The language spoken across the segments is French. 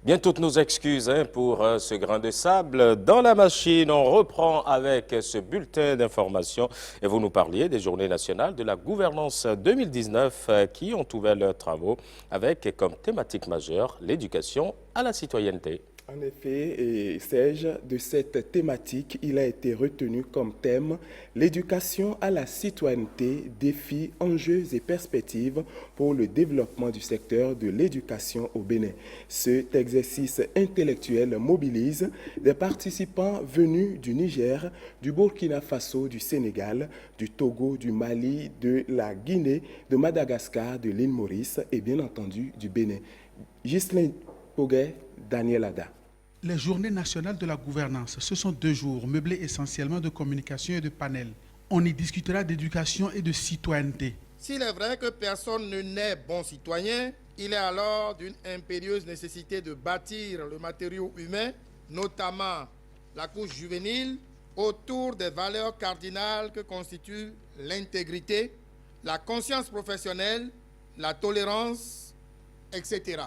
Bien, toutes nos excuses pour ce grain de sable. Dans la machine, on reprend avec ce bulletin d'information. Et vous nous parliez des Journées nationales de la gouvernance 2019 qui ont ouvert leurs travaux avec comme thématique majeure l'éducation à la citoyenneté. En effet, Serge, de cette thématique, il a été retenu comme thème l'éducation à la citoyenneté, défis, enjeux et perspectives pour le développement du secteur de l'éducation au Bénin. Cet exercice intellectuel mobilise des participants venus du Niger, du Burkina Faso, du Sénégal, du Togo, du Mali, de la Guinée, de Madagascar, de l'île Maurice et bien entendu du Bénin. Ghislain Poguet, Daniel Ada. Les Journées nationales de la gouvernance, ce sont 2 jours meublés essentiellement de communication et de panels. On y discutera d'éducation et de citoyenneté. S'il est vrai que personne ne naît bon citoyen, il est alors d'une impérieuse nécessité de bâtir le matériau humain, notamment la couche juvénile, autour des valeurs cardinales que constituent l'intégrité, la conscience professionnelle, la tolérance, etc.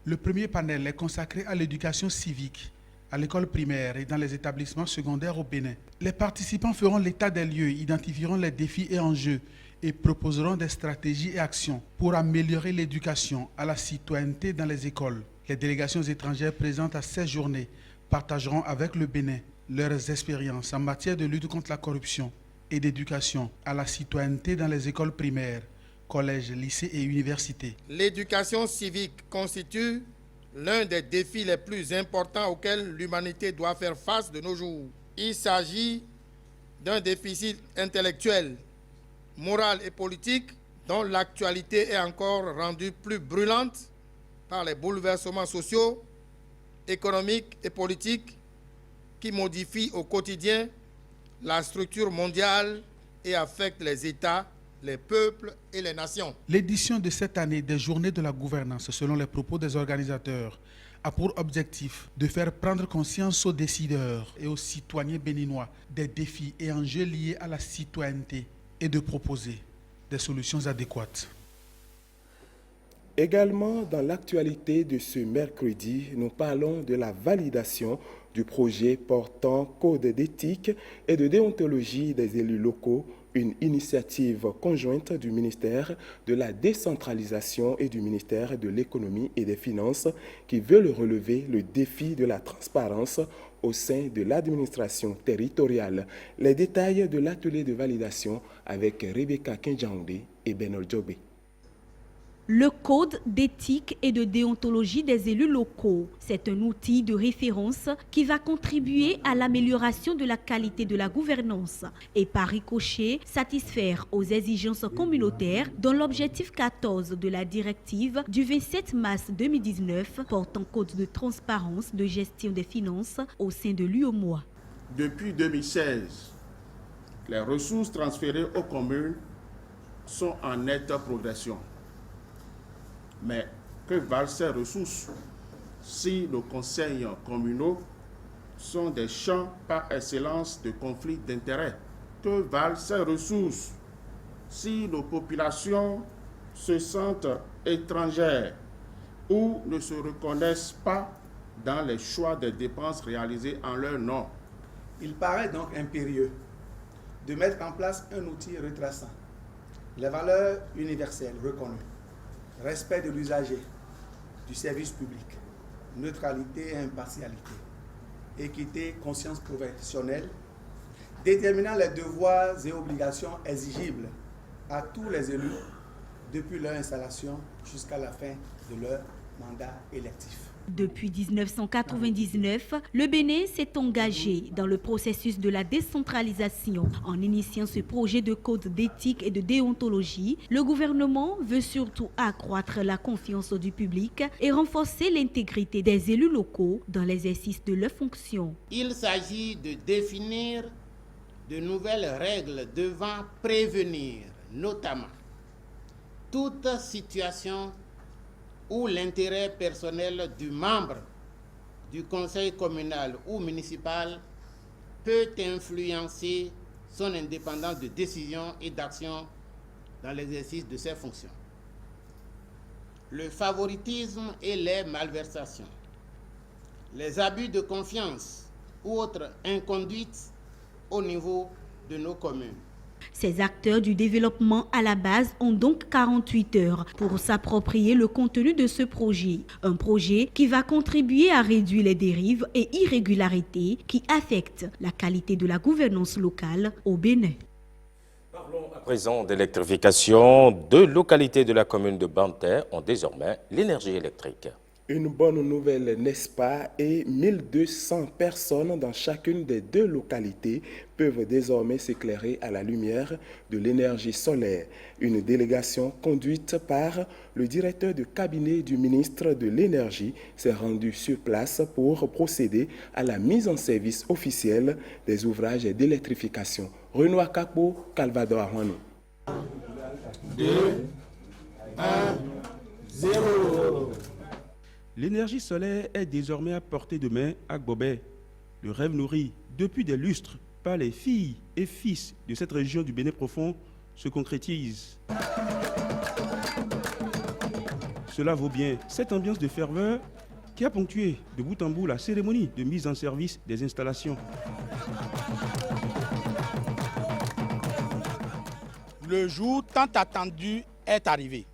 Le premier panel est consacré à l'éducation civique, à l'école primaire et dans les établissements secondaires au Bénin. Les participants feront l'état des lieux, identifieront les défis et enjeux et proposeront des stratégies et actions pour améliorer l'éducation à la citoyenneté dans les écoles. Les délégations étrangères présentes à ces journées partageront avec le Bénin leurs expériences en matière de lutte contre la corruption et d'éducation à la citoyenneté dans les écoles primaires, collèges, lycées et universités. L'éducation civique constitue l'un des défis les plus importants auxquels l'humanité doit faire face de nos jours. Il s'agit d'un déficit intellectuel, moral et politique dont l'actualité est encore rendue plus brûlante par les bouleversements sociaux, économiques et politiques qui modifient au quotidien la structure mondiale et affectent les États, les peuples et les nations. L'édition de cette année des Journées de la gouvernance, selon les propos des organisateurs, a pour objectif de faire prendre conscience aux décideurs et aux citoyens béninois des défis et enjeux liés à la citoyenneté et de proposer des solutions adéquates. Également, dans l'actualité de ce mercredi, nous parlons de la validation du projet portant code d'éthique et de déontologie des élus locaux, une initiative conjointe du ministère de la décentralisation et du ministère de l'économie et des finances qui veut relever le défi de la transparence au sein de l'administration territoriale. Les détails de l'atelier de validation avec Rebecca Kenjaoundé et Benor Djobé. Le code d'éthique et de déontologie des élus locaux, c'est un outil de référence qui va contribuer à l'amélioration de la qualité de la gouvernance et par ricochet satisfaire aux exigences communautaires dont l'objectif 14 de la directive du 27 mars 2019 portant code de transparence de gestion des finances au sein de l'UOMOA. Depuis 2016, les ressources transférées aux communes sont en nette progression. Mais que valent ces ressources si nos conseils communaux sont des champs par excellence de conflits d'intérêts? Que valent ces ressources si nos populations se sentent étrangères ou ne se reconnaissent pas dans les choix des dépenses réalisées en leur nom? Il paraît donc impérieux de mettre en place un outil retraçant les valeurs universelles reconnues: respect de l'usager, du service public, neutralité et impartialité, équité, conscience professionnelle, déterminant les devoirs et obligations exigibles à tous les élus depuis leur installation jusqu'à la fin de leur mandat électif. Depuis 1999, le Bénin s'est engagé dans le processus de la décentralisation. En initiant ce projet de code d'éthique et de déontologie, le gouvernement veut surtout accroître la confiance du public et renforcer l'intégrité des élus locaux dans l'exercice de leurs fonctions. Il s'agit de définir de nouvelles règles devant prévenir notamment toute situation où l'intérêt personnel du membre du conseil communal ou municipal peut influencer son indépendance de décision et d'action dans l'exercice de ses fonctions. Le favoritisme et les malversations les abus de confiance ou autres inconduites au niveau de nos communes. Ces acteurs du développement à la base ont donc 48 heures pour s'approprier le contenu de ce projet. Un projet qui va contribuer à réduire les dérives et irrégularités qui affectent la qualité de la gouvernance locale au Bénin. Parlons à présent d'électrification. 2 localités de la commune de Banter ont désormais l'énergie électrique. Une bonne nouvelle, n'est-ce pas? Et 1200 personnes dans chacune des 2 localités peuvent désormais s'éclairer à la lumière de l'énergie solaire. Une délégation conduite par le directeur de cabinet du ministre de l'Énergie s'est rendue sur place pour procéder à la mise en service officielle des ouvrages d'électrification. Renoir Capo, Calvador Armano. 2, 1, 0. L'énergie solaire est désormais à portée de main à Gbobé. Le rêve nourri depuis des lustres par les filles et fils de cette région du Bénin profond se concrétise. Cela vaut bien cette ambiance de ferveur qui a ponctué de bout en bout la cérémonie de mise en service des installations. Le jour tant attendu est arrivé.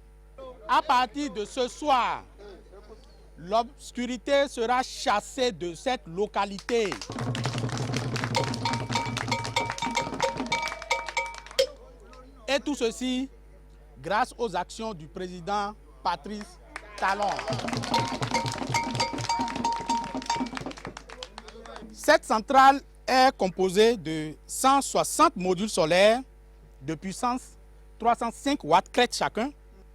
À partir de ce soir, l'obscurité sera chassée de cette localité. Et tout ceci grâce aux actions du président Patrice Talon. Cette centrale est composée de 160 modules solaires de puissance 305 watts crête chacun,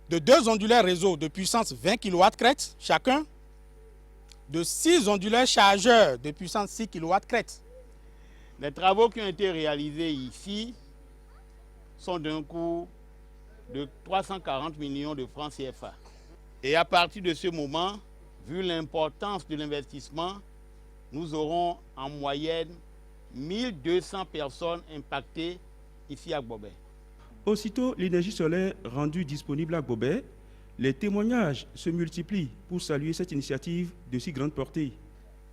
de 2 onduleurs réseau de puissance 20 kW crête chacun, de 6 onduleurs chargeurs de puissance 6 kW crête. Les travaux qui ont été réalisés ici sont d'un coût de 340 millions de francs CFA. Et à partir de ce moment, vu l'importance de l'investissement, nous aurons en moyenne 1200 personnes impactées ici à Gbobé. Aussitôt l'énergie solaire rendue disponible à Gbobé, les témoignages se multiplient pour saluer cette initiative de si grande portée.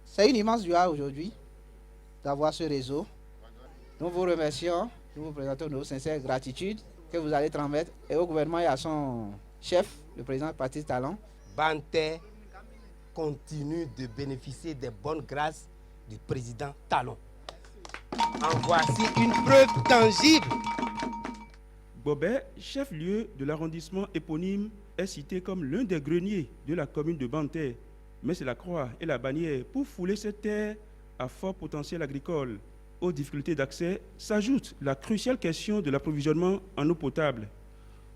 C'est une immense joie aujourd'hui d'avoir ce réseau. Nous vous remercions, nous vous présentons nos sincères gratitudes que vous allez transmettre et au gouvernement et à son chef, le président Patrice Talon. Banter continue de bénéficier des bonnes grâces du président Talon. En voici une preuve tangible. Gbobé, chef-lieu de l'arrondissement éponyme, est cité comme l'un des greniers de la commune de Banter. Mais c'est la croix et la bannière pour fouler cette terre à fort potentiel agricole. Aux difficultés d'accès s'ajoute la cruciale question de l'approvisionnement en eau potable.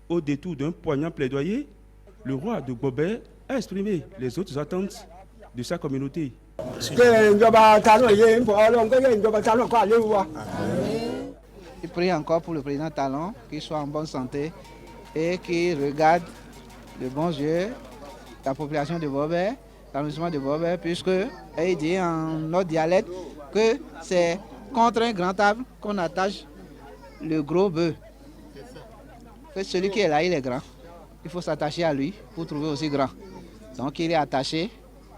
Au détour d'un poignant plaidoyer, le roi de Gbobé a exprimé les autres attentes de sa communauté. Il prie encore pour le président Talon, qu'il soit en bonne santé et qu'il regarde de bons yeux la population de Gbobé, l'arrondissement de Gbobé, puisque il dit en notre dialecte que c'est contre un grand arbre qu'on attache le gros bœuf. Que celui qui est là, il est grand. Il faut s'attacher à lui pour trouver aussi grand. Donc il est attaché,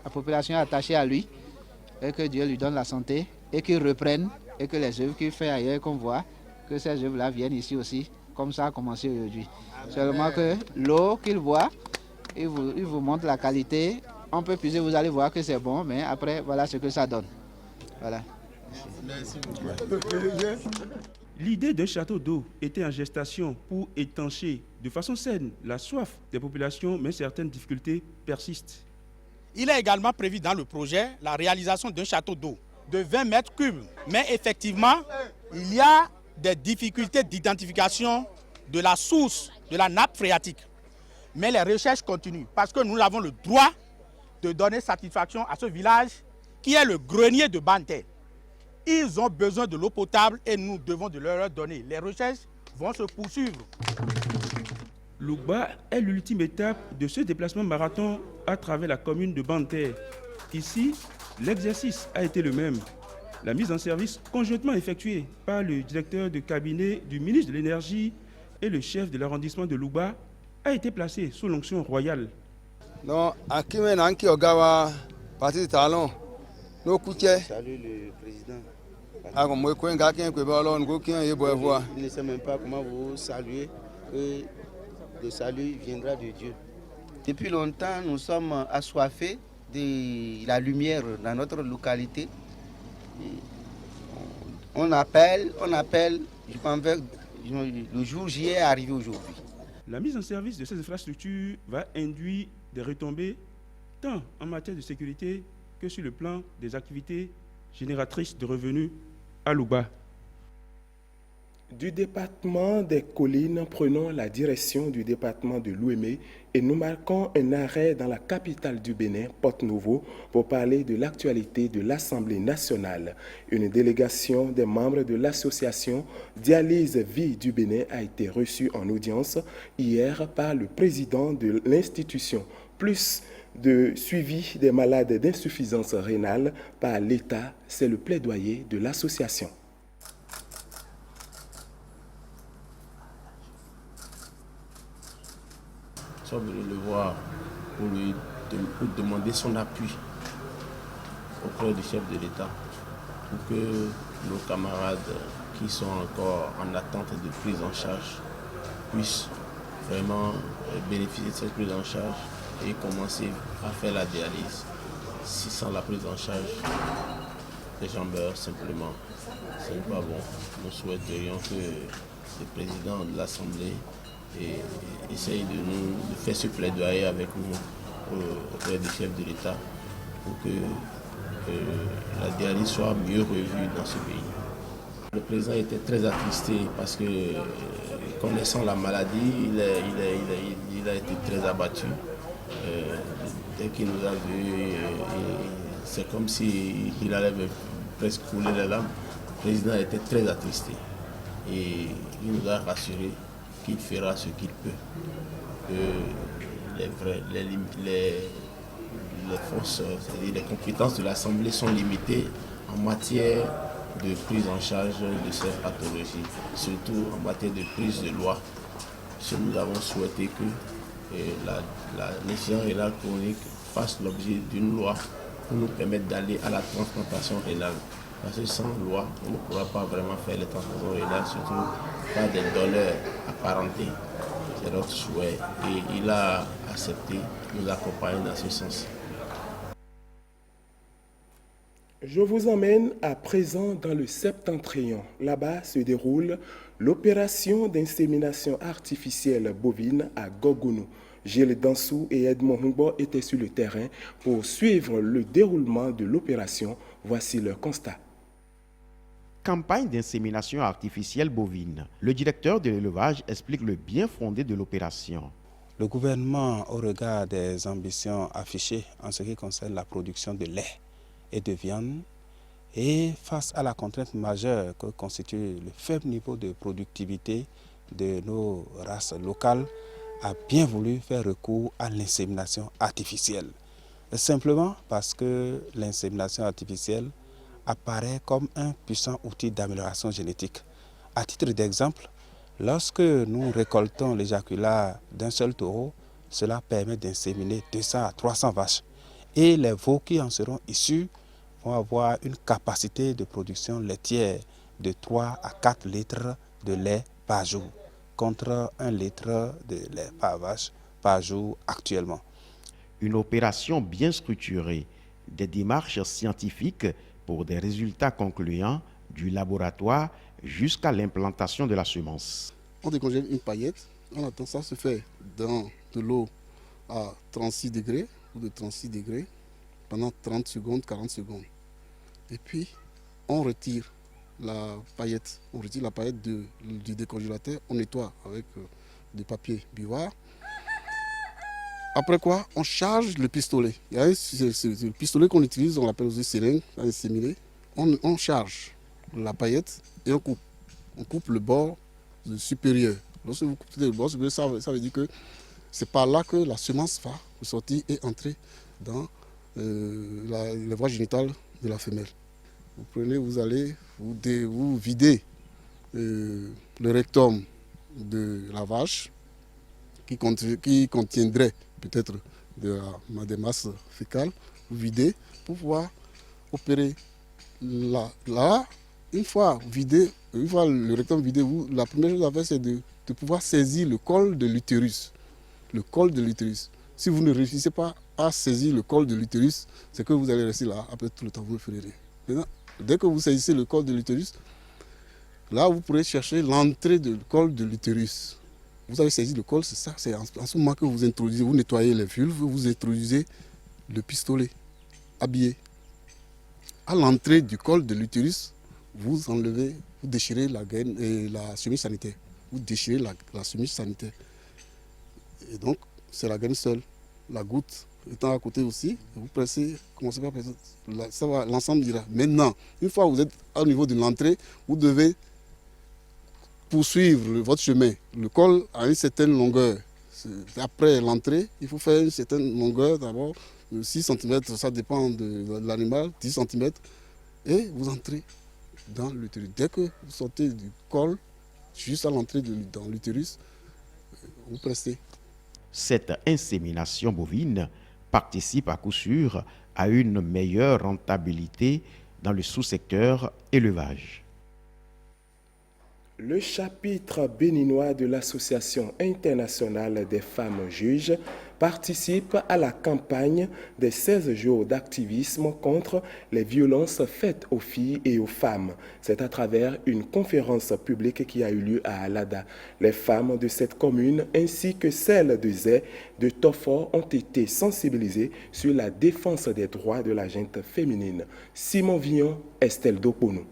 la population est attachée à lui, et que Dieu lui donne la santé, et qu'il reprenne, et que les œuvres qu'il fait ailleurs, qu'on voit, que ces œuvres-là viennent ici aussi, comme ça a commencé aujourd'hui. Seulement que l'eau qu'il boit, il vous montre la qualité. On peut puiser, vous allez voir que c'est bon, mais après, voilà ce que ça donne. Voilà. L'idée d'un château d'eau était en gestation pour étancher de façon saine la soif des populations, mais certaines difficultés persistent. Il est également prévu dans le projet la réalisation d'un château d'eau de 20 mètres cubes. Mais effectivement, il y a des difficultés d'identification de la source de la nappe phréatique. Mais les recherches continuent parce que nous avons le droit de donner satisfaction à ce village qui est le grenier de Banter. Ils ont besoin de l'eau potable et nous devons de leur donner. Les recherches vont se poursuivre. L'Ougba est l'ultime étape de ce déplacement marathon à travers la commune de Banter. Ici, l'exercice a été le même. La mise en service conjointement effectuée par le directeur de cabinet du ministre de l'Énergie et le chef de l'arrondissement de l'Ougba a été placée sous l'onction royale. Non, Akime Nanki Ogawa, Patrice Talon, Salut le président. Il ne sait même pas comment vous saluer, que le salut viendra de Dieu. Depuis longtemps, nous sommes assoiffés de la lumière dans notre localité. On appelle, je pense que le jour J est arrivé aujourd'hui. La mise en service de ces infrastructures va induire des retombées tant en matière de sécurité que sur le plan des activités génératrices de revenus à Louba. Du département des collines, prenons la direction du département de l'Ouémé et nous marquons un arrêt dans la capitale du Bénin, Porte-Nouveau, pour parler de l'actualité de l'Assemblée nationale. Une délégation des membres de l'association Dialyse Vie du Bénin a été reçue en audience hier par le président de l'institution. Plus de suivi des malades d'insuffisance rénale par l'État, c'est le plaidoyer de l'association. Nous sommes venus le voir pour demander son appui auprès du chef de l'État pour que nos camarades qui sont encore en attente de prise en charge puissent vraiment bénéficier de cette prise en charge et commencer à faire la dialyse. Si sans la prise en charge, les gens meurent simplement. Ce n'est pas bon. Nous souhaiterions que le président de l'Assemblée essaye de faire ce plaidoyer avec nous auprès du chef de l'État pour que la dialyse soit mieux revue dans ce pays. Le président était très attristé parce que, connaissant la maladie, il a été très abattu. Dès qu'il nous a vus, c'est comme s'il allait presque couler les larmes. Le président était très attristé et il nous a rassuré qu'il fera ce qu'il peut. Les forces, c'est-à-dire les compétences de l'Assemblée sont limitées en matière de prise en charge de ces pathologies, surtout en matière de prise de loi. Nous avons souhaité que la légion rénale chronique fasse l'objet d'une loi pour nous permettre d'aller à la transplantation rénale. Parce que sans loi, on ne pourra pas vraiment faire les transplantations rénales, surtout pas des donneurs apparentés. C'est notre souhait et il a accepté de nous accompagner dans ce sens. Je vous emmène à présent dans le Septentrion. Là-bas se déroule l'opération d'insémination artificielle bovine à Gogounou. Gilles Dansou et Edmond Humbo étaient sur le terrain pour suivre le déroulement de l'opération. Voici leur constat. Campagne d'insémination artificielle bovine. Le directeur de l'élevage explique le bien fondé de l'opération. Le gouvernement, au regard des ambitions affichées en ce qui concerne la production de lait et de viande, et face à la contrainte majeure que constitue le faible niveau de productivité de nos races locales, a bien voulu faire recours à l'insémination artificielle. Simplement parce que l'insémination artificielle apparaît comme un puissant outil d'amélioration génétique. À titre d'exemple, lorsque nous récoltons l'éjaculat d'un seul taureau, cela permet d'inséminer 200 à 300 vaches. Et les veaux qui en seront issus vont avoir une capacité de production laitière de 3 à 4 litres de lait par jour, contre 1 litre de lait par vache par jour actuellement. Une opération bien structurée, des démarches scientifiques pour des résultats concluants du laboratoire jusqu'à l'implantation de la semence. On décongèle une paillette, on attend ça se fait dans de l'eau à 36 degrés ou de 36 degrés pendant 30 secondes, 40 secondes. Et puis on retire la paillette, du décongélateur, on nettoie avec du papier buvard. Après quoi, on charge le pistolet. Il y a le pistolet qu'on utilise, on l'appelle aussi seringue, inséminé. On charge la paillette et on coupe. On coupe le bord supérieur. Lorsque vous coupez le bord supérieur, ça veut dire que c'est par là que la semence va sortir et entrer dans la voie génitale de la femelle. Vous prenez, vous allez, vous videz le rectum de la vache qui contiendrait peut-être des masses fécales, vous videz pour pouvoir opérer là, une fois le rectum vidé, la première chose à faire, c'est de pouvoir saisir le col de l'utérus. Le col de l'utérus. Si vous ne réussissez pas à saisir le col de l'utérus, c'est que vous allez rester là, après tout le temps, vous ne ferez rien. Maintenant, dès que vous saisissez le col de l'utérus, là, vous pourrez chercher l'entrée du col de l'utérus. Vous avez saisi le col, c'est ça. C'est en ce moment que vous introduisez, vous nettoyez les vulves, vous introduisez le pistolet habillé. À l'entrée du col de l'utérus, vous enlevez, vous déchirez la gaine et la chemise sanitaire. Vous déchirez la chemise sanitaire. Et donc, c'est la gaine seule. La goutte étant à côté aussi, vous pressez, commencez par presser. Ça va, l'ensemble ira. Maintenant, une fois que vous êtes au niveau de l'entrée, vous devez poursuivre votre chemin. Le col a une certaine longueur. Après l'entrée, il faut faire une certaine longueur d'abord, 6 cm, ça dépend de l'animal, 10 cm, et vous entrez dans l'utérus. Dès que vous sortez du col, juste à l'entrée dans l'utérus, vous pressez. Cette insémination bovine participe à coup sûr à une meilleure rentabilité dans le sous-secteur élevage. Le chapitre béninois de l'Association internationale des femmes juges participe à la campagne des 16 jours d'activisme contre les violences faites aux filles et aux femmes. C'est à travers une conférence publique qui a eu lieu à Alada. Les femmes de cette commune ainsi que celles de Zé, de Tofor ont été sensibilisées sur la défense des droits de la gente féminine. Simon Villon, Estelle Doponou.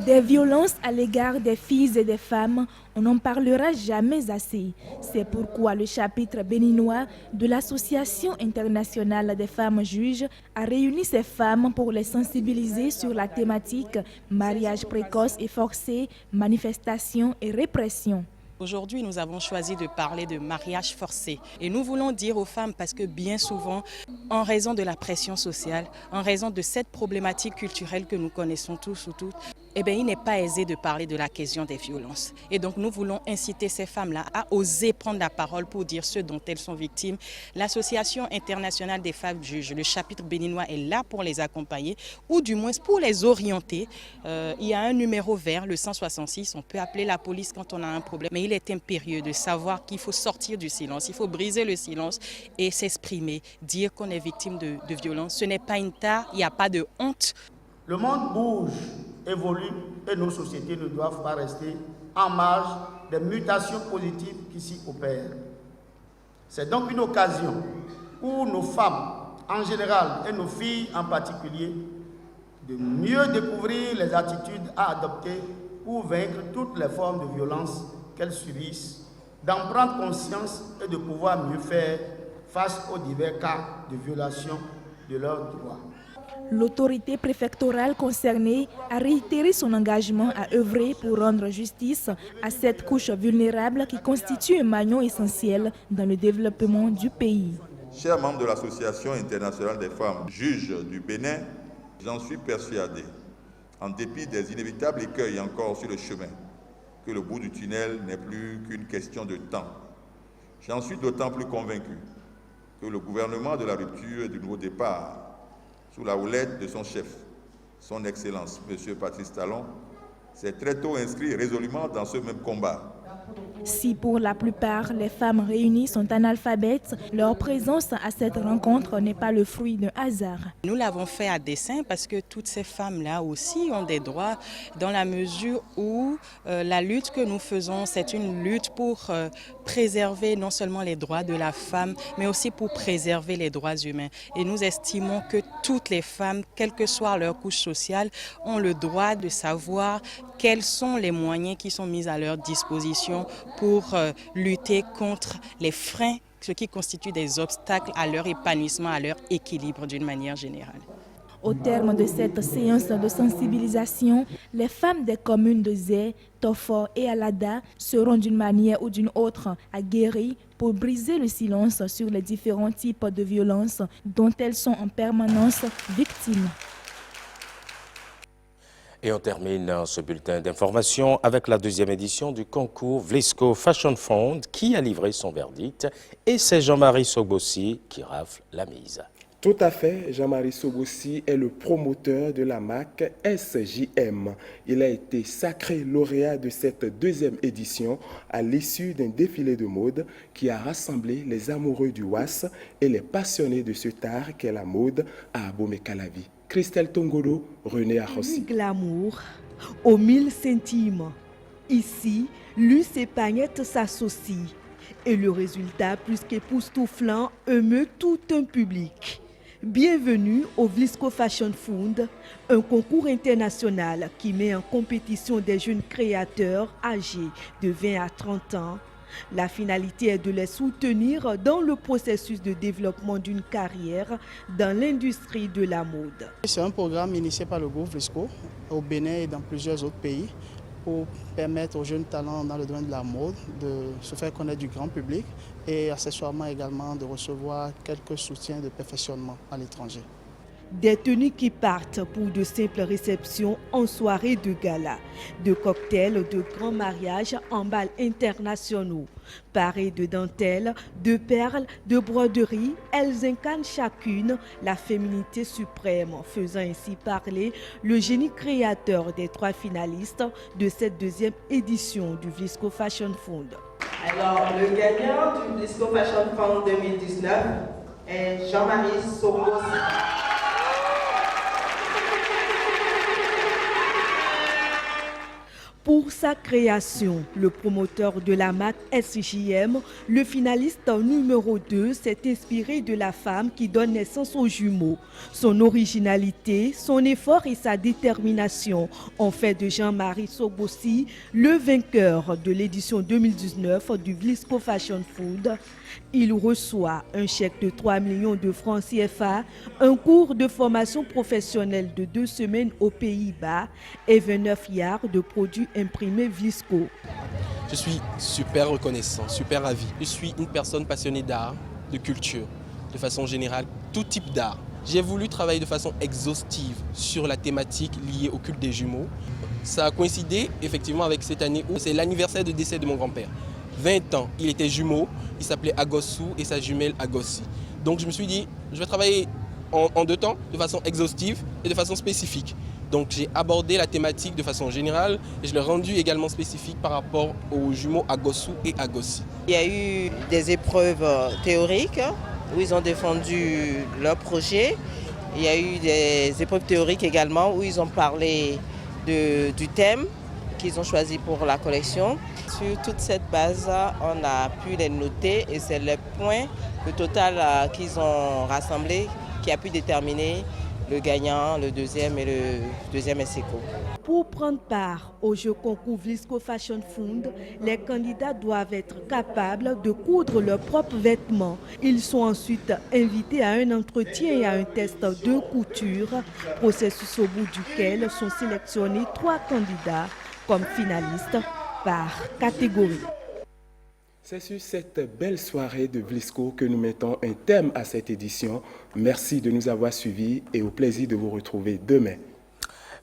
Des violences à l'égard des filles et des femmes, on n'en parlera jamais assez. C'est pourquoi le chapitre béninois de l'Association internationale des femmes juges a réuni ces femmes pour les sensibiliser sur la thématique mariage précoce et forcé, manifestation et répression. Aujourd'hui, nous avons choisi de parler de mariage forcé. Et nous voulons dire aux femmes, parce que bien souvent, en raison de la pression sociale, en raison de cette problématique culturelle que nous connaissons tous ou toutes, eh bien, il n'est pas aisé de parler de la question des violences. Et donc, nous voulons inciter ces femmes-là à oser prendre la parole pour dire ce dont elles sont victimes. L'Association internationale des femmes juges, le chapitre béninois est là pour les accompagner, ou du moins pour les orienter. Il y a un numéro vert, le 166, on peut appeler la police quand on a un problème. Mais il est impérieux de savoir qu'il faut sortir du silence, il faut briser le silence et s'exprimer, dire qu'on est victime de violence. Ce n'est pas une tare, il n'y a pas de honte. Le monde bouge, évolue et nos sociétés ne doivent pas rester en marge des mutations positives qui s'y opèrent. C'est donc une occasion pour nos femmes en général et nos filles en particulier de mieux découvrir les attitudes à adopter pour vaincre toutes les formes de violence qu'elles subissent, d'en prendre conscience et de pouvoir mieux faire face aux divers cas de violation de leurs droits. L'autorité préfectorale concernée a réitéré son engagement à œuvrer pour rendre justice à cette couche vulnérable qui constitue un maillon essentiel dans le développement du pays. Chers membres de l'Association internationale des femmes juges du Bénin, j'en suis persuadé, en dépit des inévitables écueils encore sur le chemin, que le bout du tunnel n'est plus qu'une question de temps. J'en suis d'autant plus convaincu que le gouvernement de la rupture et du nouveau départ, sous la houlette de son chef, son Excellence, M. Patrice Talon, s'est très tôt inscrit résolument dans ce même combat. Si pour la plupart les femmes réunies sont analphabètes, leur présence à cette rencontre n'est pas le fruit d'un hasard. Nous l'avons fait à dessein parce que toutes ces femmes-là aussi ont des droits dans la mesure où la lutte que nous faisons, c'est une lutte pour préserver non seulement les droits de la femme, mais aussi pour préserver les droits humains. Et nous estimons que toutes les femmes, quelle que soit leur couche sociale, ont le droit de savoir quels sont les moyens qui sont mis à leur disposition pour lutter contre les freins, ce qui constitue des obstacles à leur épanouissement, à leur équilibre d'une manière générale. Au terme de cette séance de sensibilisation, les femmes des communes de Zé, Tofor et Alada seront d'une manière ou d'une autre aguerries pour briser le silence sur les différents types de violences dont elles sont en permanence victimes. Et on termine ce bulletin d'information avec la deuxième édition du concours Vlisco Fashion Fund qui a livré son verdict et c'est Jean-Marie Sogossi qui rafle la mise. Tout à fait, Jean-Marie Sobossi est le promoteur de la marque SJM. Il a été sacré lauréat de cette deuxième édition à l'issue d'un défilé de mode qui a rassemblé les amoureux du WAS et les passionnés de ce art qu'est la mode à Abomey-Calavi. Christelle Tongolo, René Arrossi. Glamour aux 1000 centimes. Ici, luxe et paillettes s'associent. Et le résultat, plus qu'époustouflant, émeut tout un public. Bienvenue au Vlisco Fashion Fund, un concours international qui met en compétition des jeunes créateurs âgés de 20 à 30 ans. La finalité est de les soutenir dans le processus de développement d'une carrière dans l'industrie de la mode. C'est un programme initié par le groupe Vlisco au Bénin et dans plusieurs autres pays pour permettre aux jeunes talents dans le domaine de la mode de se faire connaître du grand public et accessoirement également de recevoir quelques soutiens de perfectionnement à l'étranger. Des tenues qui partent pour de simples réceptions en soirée de gala, de cocktails, de grands mariages en bals internationaux. Parées de dentelles, de perles, de broderies, elles incarnent chacune la féminité suprême, faisant ainsi parler le génie créateur des 3 finalistes de cette deuxième édition du Vlisco Fashion Fund. Alors, le gagnant du Vlisco Fashion Fund 2019 est Jean-Marie Sobossi. Pour sa création, le promoteur de la marque SJM, le finaliste numéro 2, s'est inspiré de la femme qui donne naissance aux jumeaux. Son originalité, son effort et sa détermination ont fait de Jean-Marie Sobossi le vainqueur de l'édition 2019 du Vlisco Fashion Fund. Il reçoit un chèque de 3 millions de francs CFA, un cours de formation professionnelle de 2 semaines aux Pays-Bas et 29 yards de produits imprimés Vlisco. Je suis super reconnaissant, super ravi. Je suis une personne passionnée d'art, de culture, de façon générale, tout type d'art. J'ai voulu travailler de façon exhaustive sur la thématique liée au culte des jumeaux. Ça a coïncidé effectivement avec cette année où c'est l'anniversaire de décès de mon grand-père. 20 ans, il était jumeau, il s'appelait Agossou et sa jumelle Agossi. Donc je me suis dit, je vais travailler en 2 temps, de façon exhaustive et de façon spécifique. Donc j'ai abordé la thématique de façon générale et je l'ai rendu également spécifique par rapport aux jumeaux Agossou et Agossi. Il y a eu des épreuves théoriques où ils ont défendu leur projet. Il y a eu des épreuves théoriques également où ils ont parlé du thème qu'ils ont choisi pour la collection. Sur toute cette base, on a pu les noter et c'est le point, le total qu'ils ont rassemblé qui a pu déterminer le gagnant, le deuxième et le deuxième ex-aequo. Pour prendre part au jeu concours Vlisco Fashion Fund, les candidats doivent être capables de coudre leurs propres vêtements. Ils sont ensuite invités à un entretien et à un test de couture, processus au bout duquel sont sélectionnés 3 candidats comme finalistes par catégorie. C'est sur cette belle soirée de Vlisco que nous mettons un thème à cette édition. Merci de nous avoir suivis et au plaisir de vous retrouver demain.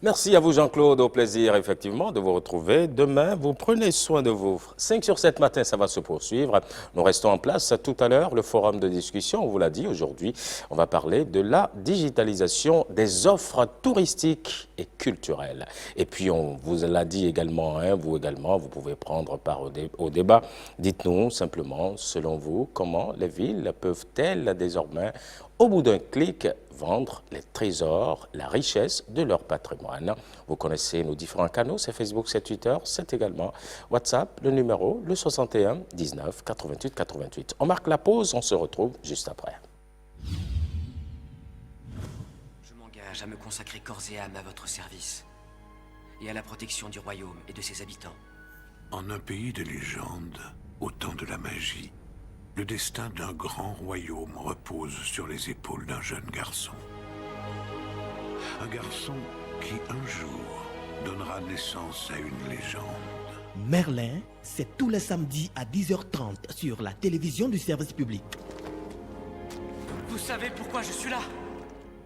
Merci à vous Jean-Claude, au plaisir effectivement de vous retrouver demain. Vous prenez soin de vous. 5 sur 7 matin, ça va se poursuivre. Nous restons en place tout à l'heure, le forum de discussion, on vous l'a dit aujourd'hui. On va parler de la digitalisation des offres touristiques et culturelles. Et puis on vous l'a dit également, vous également, vous pouvez prendre part au débat. Dites-nous simplement, selon vous, comment les villes peuvent-elles désormais, au bout d'un clic, vendre les trésors, la richesse de leur patrimoine. Vous connaissez nos différents canaux, c'est Facebook, c'est Twitter, c'est également WhatsApp, le numéro, le 61 19 88 88. On marque la pause, on se retrouve juste après. Je m'engage à me consacrer corps et âme à votre service et à la protection du royaume et de ses habitants. En un pays de légende, au temps de la magie, le destin d'un grand royaume repose sur les épaules d'un jeune garçon. Un garçon qui, un jour, donnera naissance à une légende. Merlin, c'est tous les samedis à 10h30 sur la télévision du service public. Vous savez pourquoi je suis là?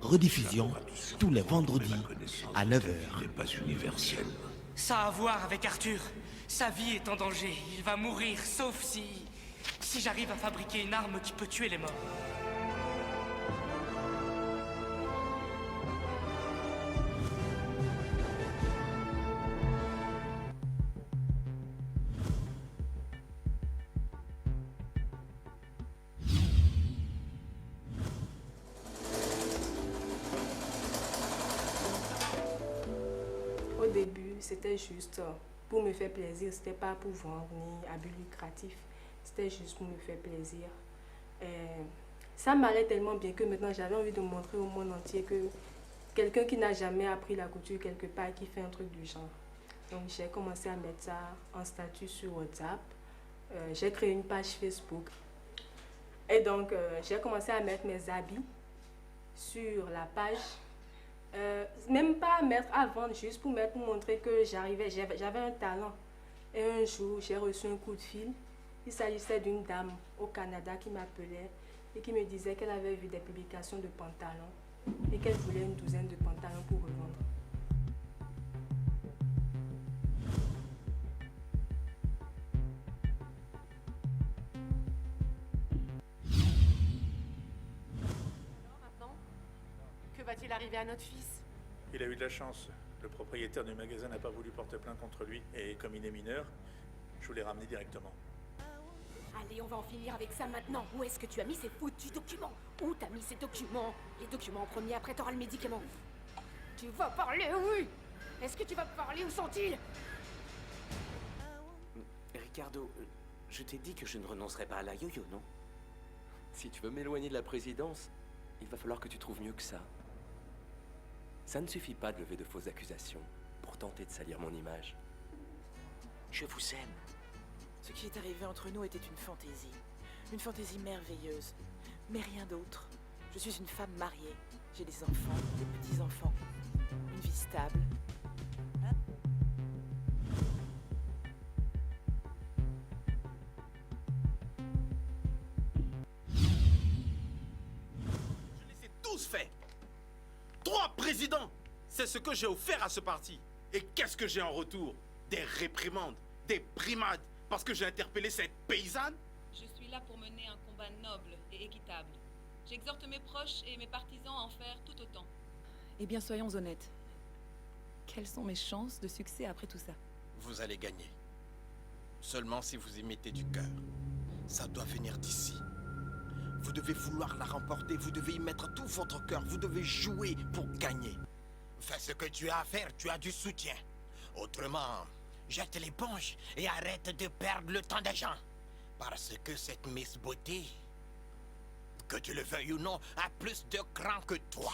Rediffusion tous les vendredis à 9h. n'est pas universel. Ça a à voir avec Arthur. Sa vie est en danger. Il va mourir, sauf si j'arrive à fabriquer une arme qui peut tuer les morts. c'était juste pour me faire plaisir, c'était pas pour vendre ni à but lucratif, c'était juste pour me faire plaisir. Ça m'allait tellement bien que maintenant j'avais envie de montrer au monde entier que quelqu'un qui n'a jamais appris la couture quelque part, qui fait un truc du genre. Donc j'ai commencé à mettre ça en statut sur WhatsApp. J'ai créé une page Facebook. Et donc j'ai commencé à mettre mes habits sur la page. Même pas à mettre à vendre, juste pour montrer que j'avais un talent. Et un jour, j'ai reçu un coup de fil. Il s'agissait d'une dame au Canada qui m'appelait et qui me disait qu'elle avait vu des publications de pantalons et qu'elle voulait une douzaine de pantalons pour revendre. Maintenant, que va-t-il arriver à notre fils? Il a eu de la chance. Le propriétaire du magasin n'a pas voulu porter plainte contre lui. Et comme il est mineur, je voulais ramener directement. Allez, on va en finir avec ça maintenant. Où est-ce que tu as mis ces foutus documents? Où t'as mis ces documents? Les documents en premier, après t'auras le médicament. Tu vas parler, oui! Est-ce que tu vas parler? Où sont-ils? Ricardo, je t'ai dit que je ne renoncerais pas à la yo-yo, non? Si tu veux m'éloigner de la présidence, il va falloir que tu trouves mieux que ça. Ça ne suffit pas de lever de fausses accusations pour tenter de salir mon image. Je vous aime. Ce qui est arrivé entre nous était une fantaisie merveilleuse, mais rien d'autre. Je suis une femme mariée, j'ai des enfants, des petits-enfants, une vie stable. Je les ai tous faits. 3 présidents, c'est ce que j'ai offert à ce parti. Et qu'est-ce que j'ai en retour? Des réprimandes, des brimades. Parce que j'ai interpellé cette paysanne? Je suis là pour mener un combat noble et équitable. J'exhorte mes proches et mes partisans à en faire tout autant. Eh bien, soyons honnêtes. Quelles sont mes chances de succès après tout ça? Vous allez gagner. Seulement si vous y mettez du cœur. Ça doit venir d'ici. Vous devez vouloir la remporter, vous devez y mettre tout votre cœur, vous devez jouer pour gagner. Fais ce que tu as à faire, tu as du soutien. Autrement... jette l'éponge et arrête de perdre le temps des gens. Parce que cette Miss Beauté, que tu le veuilles ou non, a plus de cran que toi.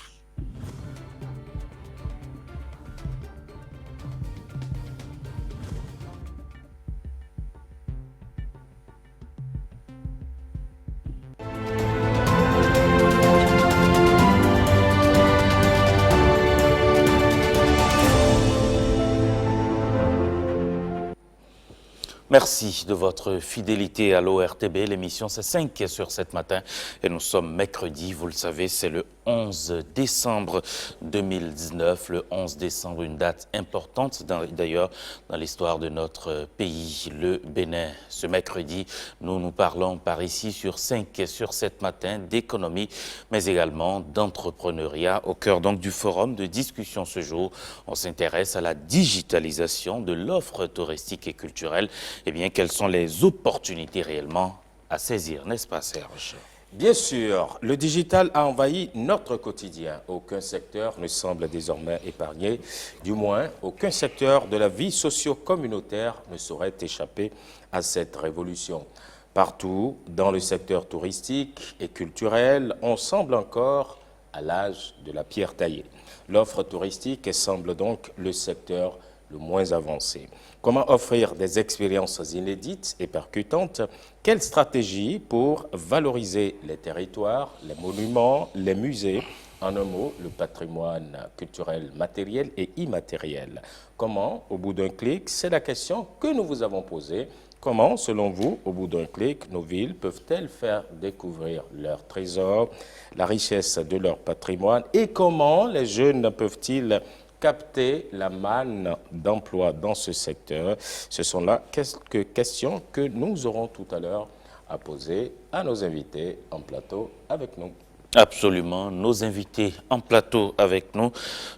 Merci de votre fidélité à l'ORTB. L'émission, c'est 5 sur 7 matin et nous sommes mercredi. Vous le savez, c'est le 11 décembre 2019. Le 11 décembre, une date importante d'ailleurs dans l'histoire de notre pays, le Bénin. Ce mercredi, nous parlons par ici sur 5 sur 7 matin d'économie, mais également d'entrepreneuriat. Au cœur donc du forum de discussion ce jour, on s'intéresse à la digitalisation de l'offre touristique et culturelle. Eh bien, quelles sont les opportunités réellement à saisir, n'est-ce pas, Serge? Bien sûr, le digital a envahi notre quotidien. Aucun secteur ne semble désormais épargné. Du moins, aucun secteur de la vie socio-communautaire ne saurait échapper à cette révolution. Partout, dans le secteur touristique et culturel, on semble encore à l'âge de la pierre taillée. L'offre touristique semble donc le secteur le moins avancé. Comment offrir des expériences inédites et percutantes? Quelle stratégie pour valoriser les territoires, les monuments, les musées? En un mot, le patrimoine culturel matériel et immatériel. Comment, au bout d'un clic? C'est la question que nous vous avons posée. Comment, selon vous, au bout d'un clic, nos villes peuvent-elles faire découvrir leurs trésors, la richesse de leur patrimoine? Et comment les jeunes peuvent-ils capter la manne d'emploi dans ce secteur? Ce sont là quelques questions que nous aurons tout à l'heure à poser à nos invités en plateau avec nous. Absolument. Nos invités en plateau avec nous,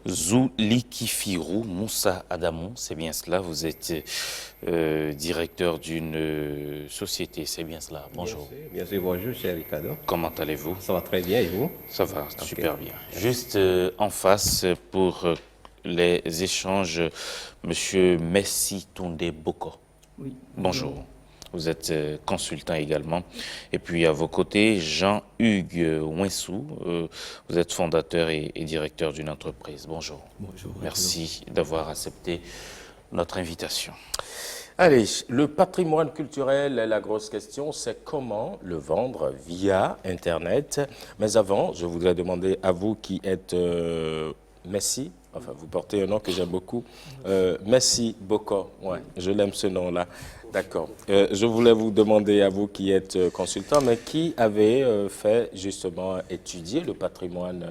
Zoulikifirou Moussa Adamou, c'est bien cela. Vous êtes directeur d'une société, c'est bien cela. Bonjour. Bien sûr, bonjour, cher Ricardo. Comment allez-vous? Ça va très bien, et vous? Ça va, super bien. Juste en face, pour les échanges. Monsieur Messi Toundé Boko. Oui. Bonjour. Vous êtes consultant également. Et puis à vos côtés, Jean-Hugues Ouinsou. Vous êtes fondateur et directeur d'une entreprise. Bonjour. Bonjour. Merci d'avoir accepté notre invitation. Allez, le patrimoine culturel, la grosse question, c'est comment le vendre via Internet. Mais avant, je voudrais demander à vous qui êtes Messi, enfin vous portez un nom que j'aime beaucoup, Messi Boko, ouais, je l'aime ce nom-là. D'accord. Je voulais vous demander à vous qui êtes consultant, mais qui avez fait justement étudier le patrimoine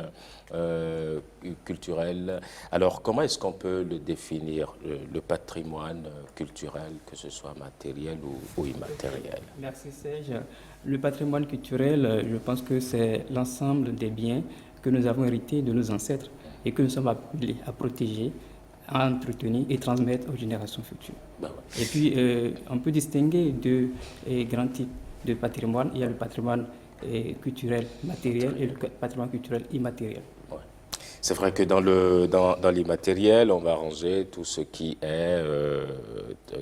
culturel. Alors, comment est-ce qu'on peut le définir, le patrimoine culturel, que ce soit matériel ou immatériel? Merci Serge. Le patrimoine culturel, je pense que c'est l'ensemble des biens que nous avons hérités de nos ancêtres et que nous sommes appelés à protéger, à entretenir et transmettre aux générations futures. Et puis, on peut distinguer deux grands types de patrimoine. Il y a le patrimoine culturel matériel et le patrimoine culturel immatériel. C'est vrai que dans l'immatériel, on va ranger tout ce qui est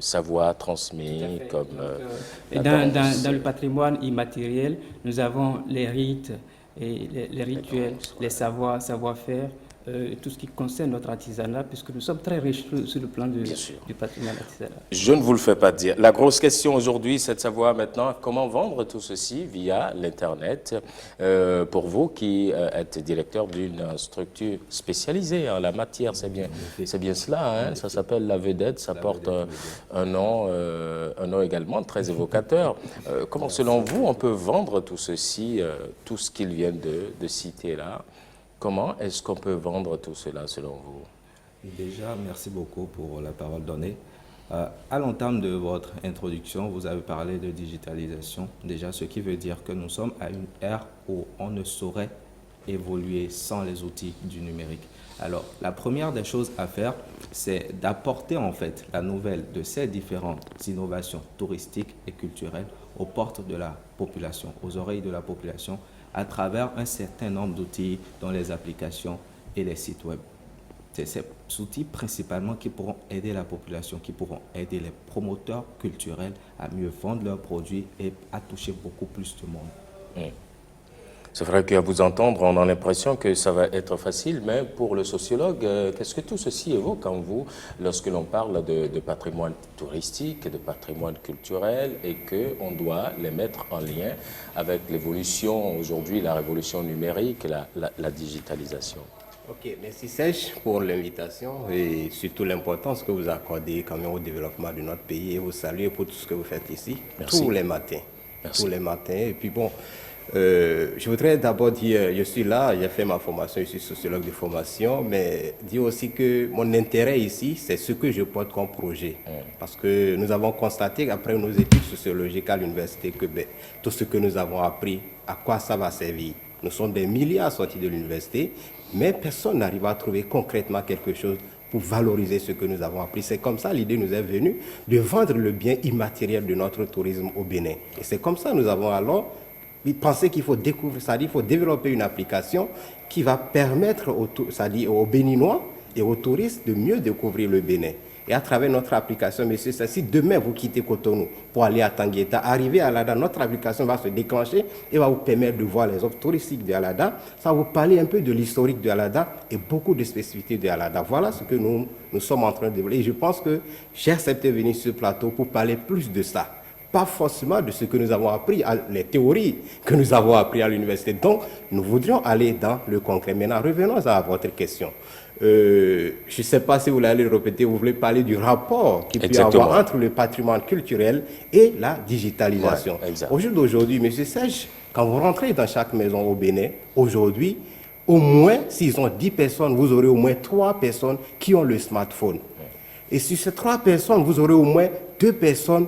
savoir transmis, comme... dans le patrimoine immatériel, nous avons les rites, et les rituels, les savoir-faire, tout ce qui concerne notre artisanat, puisque nous sommes très riches sur le plan du patrimoine artisanal. Je ne vous le fais pas dire. La grosse question aujourd'hui, c'est de savoir maintenant comment vendre tout ceci via l'Internet. Pour vous qui êtes directeur d'une structure spécialisée en la matière, c'est bien cela, hein, ça s'appelle La Vedette, ça porte un nom également très évocateur. Comment, selon vous, on peut vendre tout ceci, tout ce qu'ils viennent de citer là? Comment est-ce qu'on peut vendre tout cela selon vous? Déjà, merci beaucoup pour la parole donnée. À l'entame de votre introduction, vous avez parlé de digitalisation. Déjà, ce qui veut dire que nous sommes à une ère où on ne saurait évoluer sans les outils du numérique. Alors, la première des choses à faire, c'est d'apporter en fait la nouvelle de ces différentes innovations touristiques et culturelles aux portes de la population, aux oreilles de la population, à travers un certain nombre d'outils, dont les applications et les sites web. C'est ces outils principalement qui pourront aider la population, qui pourront aider les promoteurs culturels à mieux vendre leurs produits et à toucher beaucoup plus de monde. C'est vrai qu'à vous entendre, on a l'impression que ça va être facile, mais pour le sociologue, qu'est-ce que tout ceci évoque en vous lorsque l'on parle de patrimoine touristique, de patrimoine culturel et qu'on doit les mettre en lien avec l'évolution aujourd'hui, la révolution numérique, la digitalisation? Ok, merci Serge pour l'invitation et surtout l'importance que vous accordez quand même au développement de notre pays et vous saluez pour tout ce que vous faites ici, tous les matins. Tous les matins. Et puis bon, je voudrais d'abord dire, je suis là, j'ai fait ma formation, je suis sociologue de formation, mais dire aussi que mon intérêt ici, c'est ce que je porte comme projet. Parce que nous avons constaté qu'après nos études sociologiques à l'université, que tout ce que nous avons appris, à quoi ça va servir? Nous sommes des milliards sortis de l'université, mais personne n'arrive à trouver concrètement quelque chose pour valoriser ce que nous avons appris. C'est comme ça l'idée nous est venue de vendre le bien immatériel de notre tourisme au Bénin. Et c'est comme ça nous avons alors pensé qu'il faut découvrir, c'est-à-dire qu'il faut développer une application qui va permettre aux Béninois et aux touristes de mieux découvrir le Bénin. Et à travers notre application, monsieur, si demain vous quittez Cotonou pour aller à Tangueta, arriver à Alada, notre application va se déclencher et va vous permettre de voir les offres touristiques de Alada. Ça va vous parler un peu de l'historique de Alada et beaucoup de spécificités de Alada. Voilà ce que nous sommes en train de développer. Et je pense que j'ai accepté de venir sur ce plateau pour parler plus de ça. Pas forcément de ce que nous avons appris, les théories que nous avons appris à l'université. Donc, nous voudrions aller dans le concret. Maintenant, revenons à votre question. Je ne sais pas si vous l'allez répéter, vous voulez parler du rapport qu'il peut y avoir entre le patrimoine culturel et la digitalisation. Au jour d'aujourd'hui, M. Serge, quand vous rentrez dans chaque maison au Bénin, aujourd'hui, au moins, s'ils ont 10 personnes, vous aurez au moins 3 personnes qui ont le smartphone. Et sur ces 3 personnes, vous aurez au moins 2 personnes,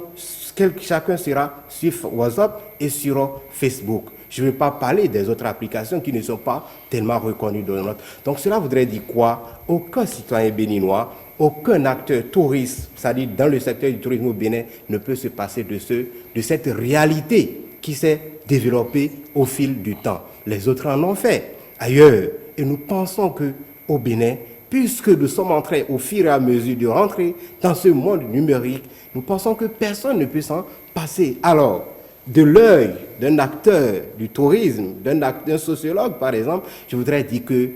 chacun sera sur WhatsApp et sur Facebook. Je ne vais pas parler des autres applications qui ne sont pas tellement reconnues dans notre. Donc cela voudrait dire quoi? Aucun citoyen béninois, aucun acteur touriste, c'est-à-dire dans le secteur du tourisme au Bénin, ne peut se passer de cette réalité qui s'est développée au fil du temps. Les autres en ont fait ailleurs. Et nous pensons qu'au Bénin, puisque nous sommes en train, au fur et à mesure, de rentrer dans ce monde numérique, nous pensons que personne ne peut s'en passer. Alors, de l'œil d'un acteur du tourisme, d'un sociologue par exemple, je voudrais dire que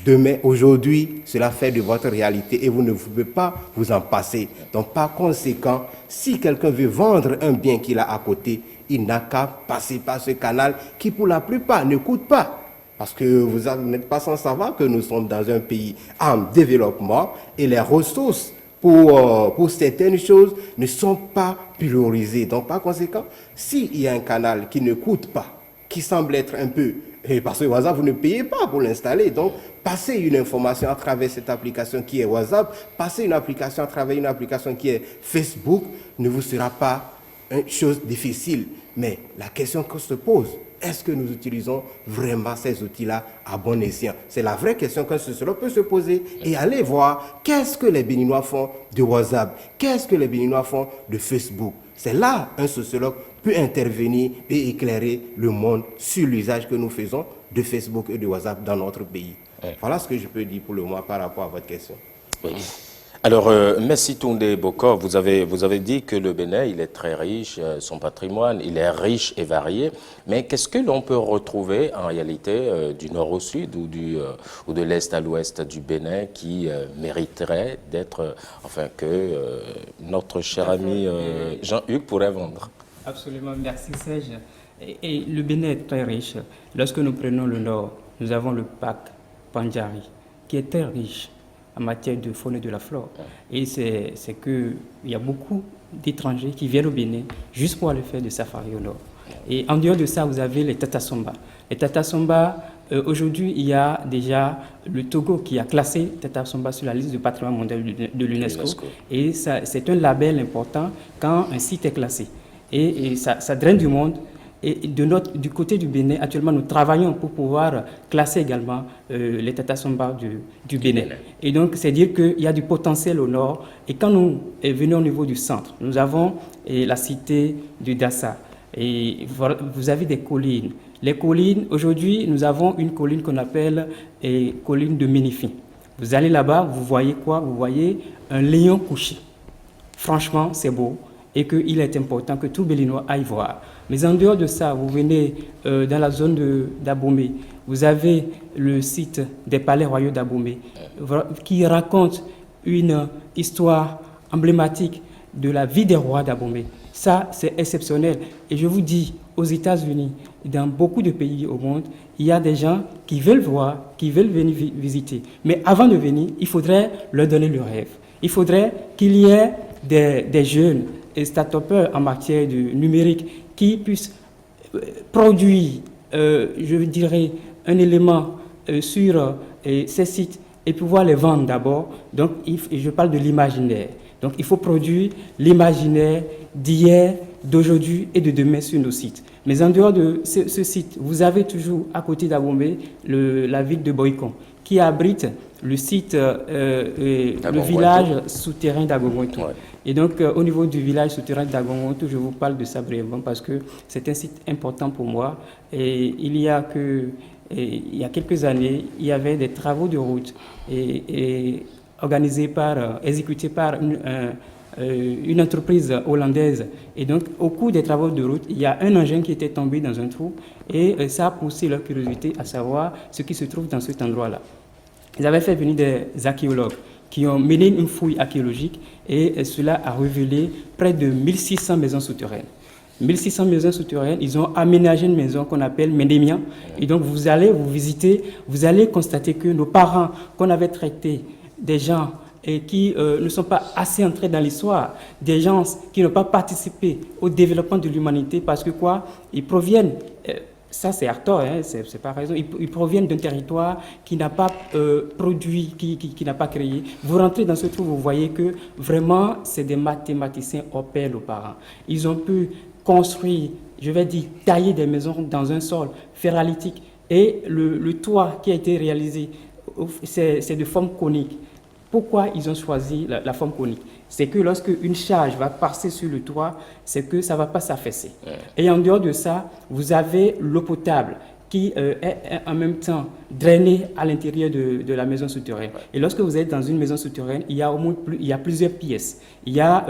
demain, aujourd'hui, cela fait de votre réalité et vous ne pouvez pas vous en passer. Donc par conséquent, si quelqu'un veut vendre un bien qu'il a à côté, il n'a qu'à passer par ce canal qui pour la plupart ne coûte pas. Parce que vous n'êtes pas sans savoir que nous sommes dans un pays en développement et les ressources pour certaines choses ne sont pas priorisées. Donc par conséquent, s'il y a un canal qui ne coûte pas, qui semble être un peu... Parce que WhatsApp, vous ne payez pas pour l'installer. Donc, passez une information à travers cette application qui est WhatsApp, passez une application à travers une application qui est Facebook, ne vous sera pas une chose difficile. Mais la question qu'on se pose, est-ce que nous utilisons vraiment ces outils-là à bon escient? C'est la vraie question qu'un sociologue peut se poser et aller voir qu'est-ce que les Béninois font de WhatsApp, qu'est-ce que les Béninois font de Facebook. C'est là un sociologue peut intervenir et éclairer le monde sur l'usage que nous faisons de Facebook et de WhatsApp dans notre pays. Voilà ce que je peux dire pour le moment par rapport à votre question. Oui. Alors, Messi Toundé Bokor, vous avez dit que le Bénin, il est très riche, son patrimoine, il est riche et varié, mais qu'est-ce que l'on peut retrouver en réalité du nord au sud ou de l'est à l'ouest du Bénin qui mériterait d'être, enfin, que notre cher ami Jean-Hugues pourrait vendre? Absolument, merci Serge. Et le Bénin est très riche. Lorsque nous prenons le nord, nous avons le parc Pandjari, qui est très riche en matière de faune et de la flore. Et c'est qu'il y a beaucoup d'étrangers qui viennent au Bénin juste pour aller faire du safari au nord. Et en dehors de ça, vous avez les Tata Somba. Les Tata Somba, aujourd'hui, il y a déjà le Togo qui a classé Tata Somba sur la liste du patrimoine mondial de l'UNESCO. Et c'est un label important quand un site est classé. Et ça draine du monde. Et du côté du Bénin, actuellement, nous travaillons pour pouvoir classer également les Tata Somba du Bénin. Et donc, c'est dire qu'il y a du potentiel au nord. Et quand nous venons au niveau du centre, nous avons la cité du Dassa. Et vous avez des collines. Les collines, aujourd'hui, nous avons une colline qu'on appelle colline de Ménifi. Vous allez là-bas, vous voyez quoi? Vous voyez un lion couché. Franchement, c'est beau. Et qu'il est important que tout Béninois aille voir. Mais en dehors de ça, vous venez dans la zone d'Abomey, vous avez le site des palais royaux d'Abomey qui raconte une histoire emblématique de la vie des rois d'Abomey. Ça, c'est exceptionnel. Et je vous dis, aux États-Unis, dans beaucoup de pays au monde, il y a des gens qui veulent voir, qui veulent venir visiter. Mais avant de venir, il faudrait leur donner le rêve. Il faudrait qu'il y ait des jeunes et start-upers en matière de numérique qui puissent produire, je dirais, un élément sur ces sites et pouvoir les vendre d'abord. Donc, je parle de l'imaginaire. Donc, il faut produire l'imaginaire d'hier, d'aujourd'hui et de demain sur nos sites. Mais en dehors de ce site, vous avez toujours à côté d'Abomey la ville de Boycon qui abrite le site, le village souterrain d'Agogontou. Ouais. Et donc, au niveau du village souterrain d'Agogontou, je vous parle de ça brièvement parce que c'est un site important pour moi. Et il y a quelques années, il y avait des travaux de route exécutés par une entreprise hollandaise. Et donc, au cours des travaux de route, il y a un engin qui était tombé dans un trou et ça a poussé leur curiosité à savoir ce qui se trouve dans cet endroit-là. Ils avaient fait venir des archéologues qui ont mené une fouille archéologique et cela a révélé près de 1600 maisons souterraines. 1600 maisons souterraines, ils ont aménagé une maison qu'on appelle Médémian. Et donc vous allez vous visiter, vous allez constater que nos parents qu'on avait traités, des gens qui ne sont pas assez entrés dans l'histoire, des gens qui n'ont pas participé au développement de l'humanité parce que quoi, ils proviennent... Ça, c'est Arthur, hein, c'est pas raison. Ils proviennent d'un territoire qui n'a pas produit, qui n'a pas créé. Vous rentrez dans ce trou, vous voyez que vraiment, c'est des mathématiciens au père, aux parents. Ils ont pu construire, je vais dire, tailler des maisons dans un sol ferralitique. Et le toit qui a été réalisé, c'est de forme conique. Pourquoi ils ont choisi la forme conique? C'est que lorsque une charge va passer sur le toit, c'est que ça ne va pas s'affaisser. Et en dehors de ça, vous avez l'eau potable qui est en même temps drainé à l'intérieur de la maison souterraine. Et lorsque vous êtes dans une maison souterraine, il y a plusieurs pièces. Il y a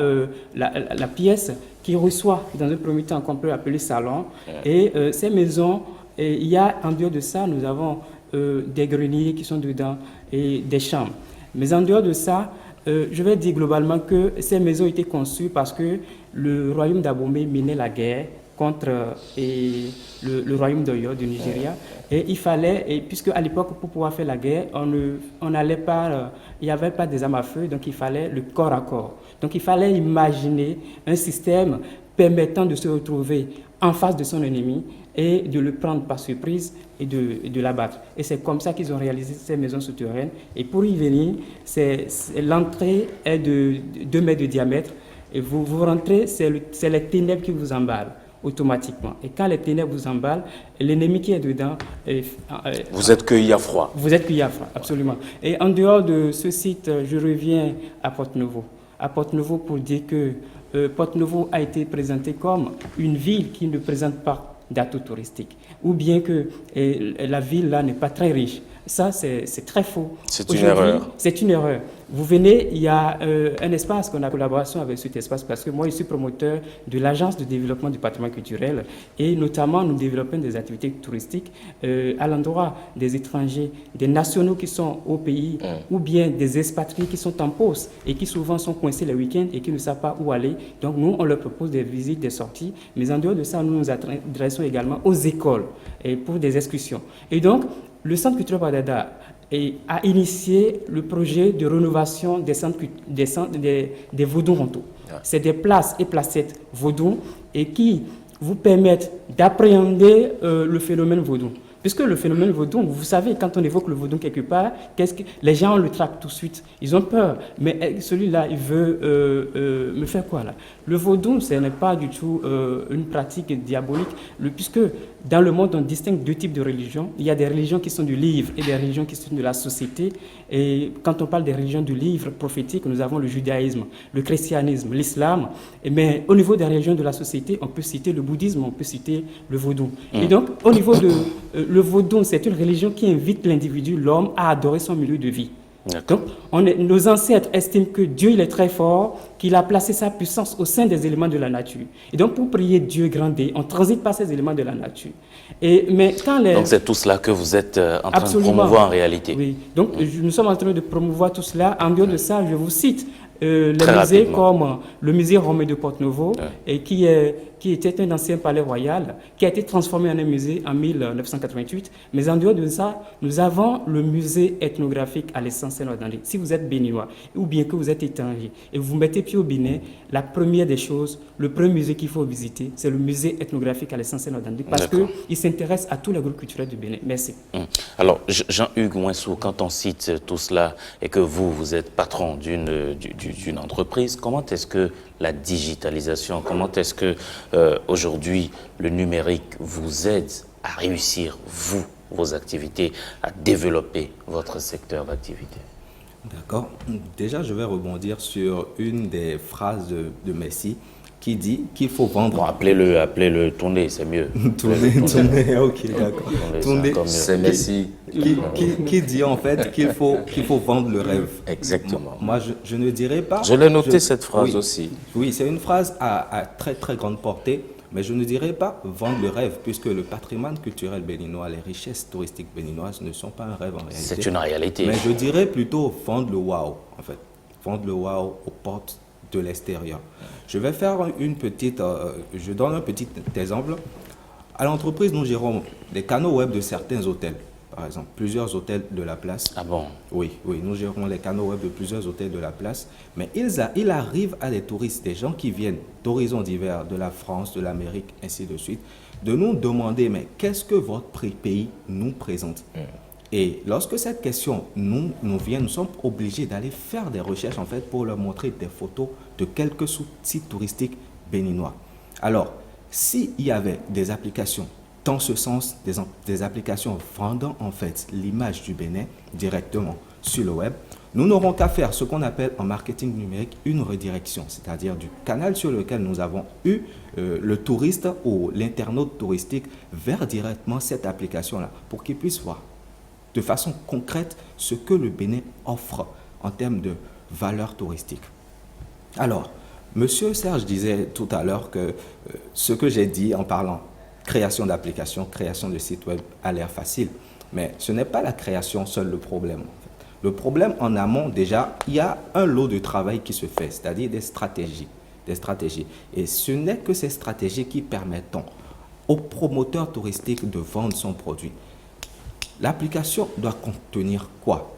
la pièce qui reçoit, dans un premier temps, qu'on peut appeler salon. Et ces maisons, il y a, en dehors de ça, nous avons des greniers qui sont dedans et des chambres. Mais en dehors de ça, je vais dire globalement que ces maisons ont été conçues parce que le royaume d'Abomey menait la guerre contre le royaume d'Oyo, du Nigeria. Et il fallait, puisque à l'époque, pour pouvoir faire la guerre, on n'allait pas, il n'y avait pas des armes à feu, donc il fallait le corps à corps. Donc il fallait imaginer un système permettant de se retrouver en face de son ennemi et de le prendre par surprise et de l'abattre. Et c'est comme ça qu'ils ont réalisé ces maisons souterraines. Et pour y venir, l'entrée est de 2 mètres de diamètre. Et vous rentrez, c'est les ténèbres qui vous emballent automatiquement. Et quand les ténèbres vous emballent, l'ennemi qui est dedans... vous êtes cueilli à froid. Vous êtes cueilli à froid, absolument. Et en dehors de ce site, je reviens à Porte-Nouveau. À Porte-Nouveau pour dire que Porte-Nouveau a été présenté comme une ville qui ne présente pas d'atouts touristiques, ou bien que la ville là n'est pas très riche. Ça, c'est très faux. C'est une erreur. C'est une erreur. Vous venez, il y a un espace qu'on a collaboration avec cet espace parce que moi, je suis promoteur de l'Agence de développement du patrimoine culturel et notamment, nous développons des activités touristiques à l'endroit des étrangers, des nationaux qui sont au pays ou bien des expatriés qui sont en pause et qui souvent sont coincés les week-ends et qui ne savent pas où aller. Donc, nous, on leur propose des visites, des sorties. Mais en dehors de ça, nous nous adressons également aux écoles et pour des excursions. Et donc, le Centre culturel Wadada a initié le projet de rénovation des vaudous rentaux. C'est des places et placettes vaudou et qui vous permettent d'appréhender le phénomène vaudou. Puisque le phénomène vaudou, vous savez, quand on évoque le vaudou quelque part, les gens le traquent tout de suite. Ils ont peur. Mais celui-là, il veut me faire quoi là? Le vaudou, ce n'est pas du tout une pratique diabolique, puisque dans le monde, on distingue 2 types de religions. Il y a des religions qui sont du livre et des religions qui sont de la société. Et quand on parle des religions du livre prophétique, nous avons le judaïsme, le christianisme, l'islam. Mais au niveau des religions de la société, on peut citer le bouddhisme, on peut citer le vaudou. Et donc, au niveau de... le vaudou, c'est une religion qui invite l'individu, l'homme, à adorer son milieu de vie. Donc, nos ancêtres estiment que Dieu il est très fort, qu'il a placé sa puissance au sein des éléments de la nature. Et donc, pour prier Dieu grandé, on transite par ces éléments de la nature. Donc, c'est tout cela que vous êtes en train de promouvoir en réalité. Oui, donc nous sommes en train de promouvoir tout cela. En dehors de ça, je vous cite les musées comme le musée romain de Porte-Nouveau, et qui était un ancien palais royal, qui a été transformé en un musée en 1988. Mais en dehors de ça, nous avons le musée ethnographique à l'essence Saint-Nordandé. Si vous êtes béninois, ou bien que vous êtes étranger, et vous mettez pied au Bénin, la première des choses, le premier musée qu'il faut visiter, c'est le musée ethnographique à l'essence Saint-Nordandé, parce qu'il s'intéresse à tous les groupes culturels du Bénin. Merci. Alors, Jean-Hugues Mouensou, quand on cite tout cela, et que vous êtes patron d'une entreprise, comment est-ce que la digitalisation, comment est-ce que aujourd'hui le numérique vous aide à réussir, vos activités, à développer votre secteur d'activité? D'accord. Déjà, je vais rebondir sur une des phrases de Messi qui dit qu'il faut vendre... Bon, appelez-le tourner, c'est mieux. Tourner, ok, d'accord. Tourner, c'est Messi. Qui dit en fait qu'il faut vendre le rêve. Exactement. Moi, je ne dirais pas... Je l'ai noté cette phrase aussi. Oui, c'est une phrase à très très grande portée, mais je ne dirais pas vendre le rêve, puisque le patrimoine culturel béninois, les richesses touristiques béninoises ne sont pas un rêve en réalité. C'est une réalité. Mais je dirais plutôt vendre le wow, en fait. Vendre le wow aux portes de l'extérieur. Je vais faire je donne un petit exemple. À l'entreprise, nous gérons les canaux web de certains hôtels, par exemple, plusieurs hôtels de la place. Ah bon? Oui, nous gérons les canaux web de plusieurs hôtels de la place, mais il arrive à des touristes, des gens qui viennent d'horizons divers, de la France, de l'Amérique, ainsi de suite, de nous demander, mais qu'est-ce que votre pays nous présente? Et lorsque cette question nous vient, nous sommes obligés d'aller faire des recherches en fait pour leur montrer des photos de quelques sites touristiques béninois. Alors, s'il y avait des applications dans ce sens des applications vendant en fait l'image du Bénin directement sur le web, nous n'aurons qu'à faire ce qu'on appelle en marketing numérique une redirection, c'est-à-dire du canal sur lequel nous avons eu le touriste ou l'internaute touristique vers directement cette application-là pour qu'il puisse voir de façon concrète ce que le Bénin offre en termes de valeur touristique. Alors, Monsieur Serge disait tout à l'heure que ce que j'ai dit en parlant création d'applications, création de sites web a l'air facile, mais ce n'est pas la création seul le problème. Le problème en amont, déjà, il y a un lot de travail qui se fait, c'est-à-dire des stratégies. Et ce n'est que ces stratégies qui permettent au promoteur touristique de vendre son produit. L'application doit contenir quoi?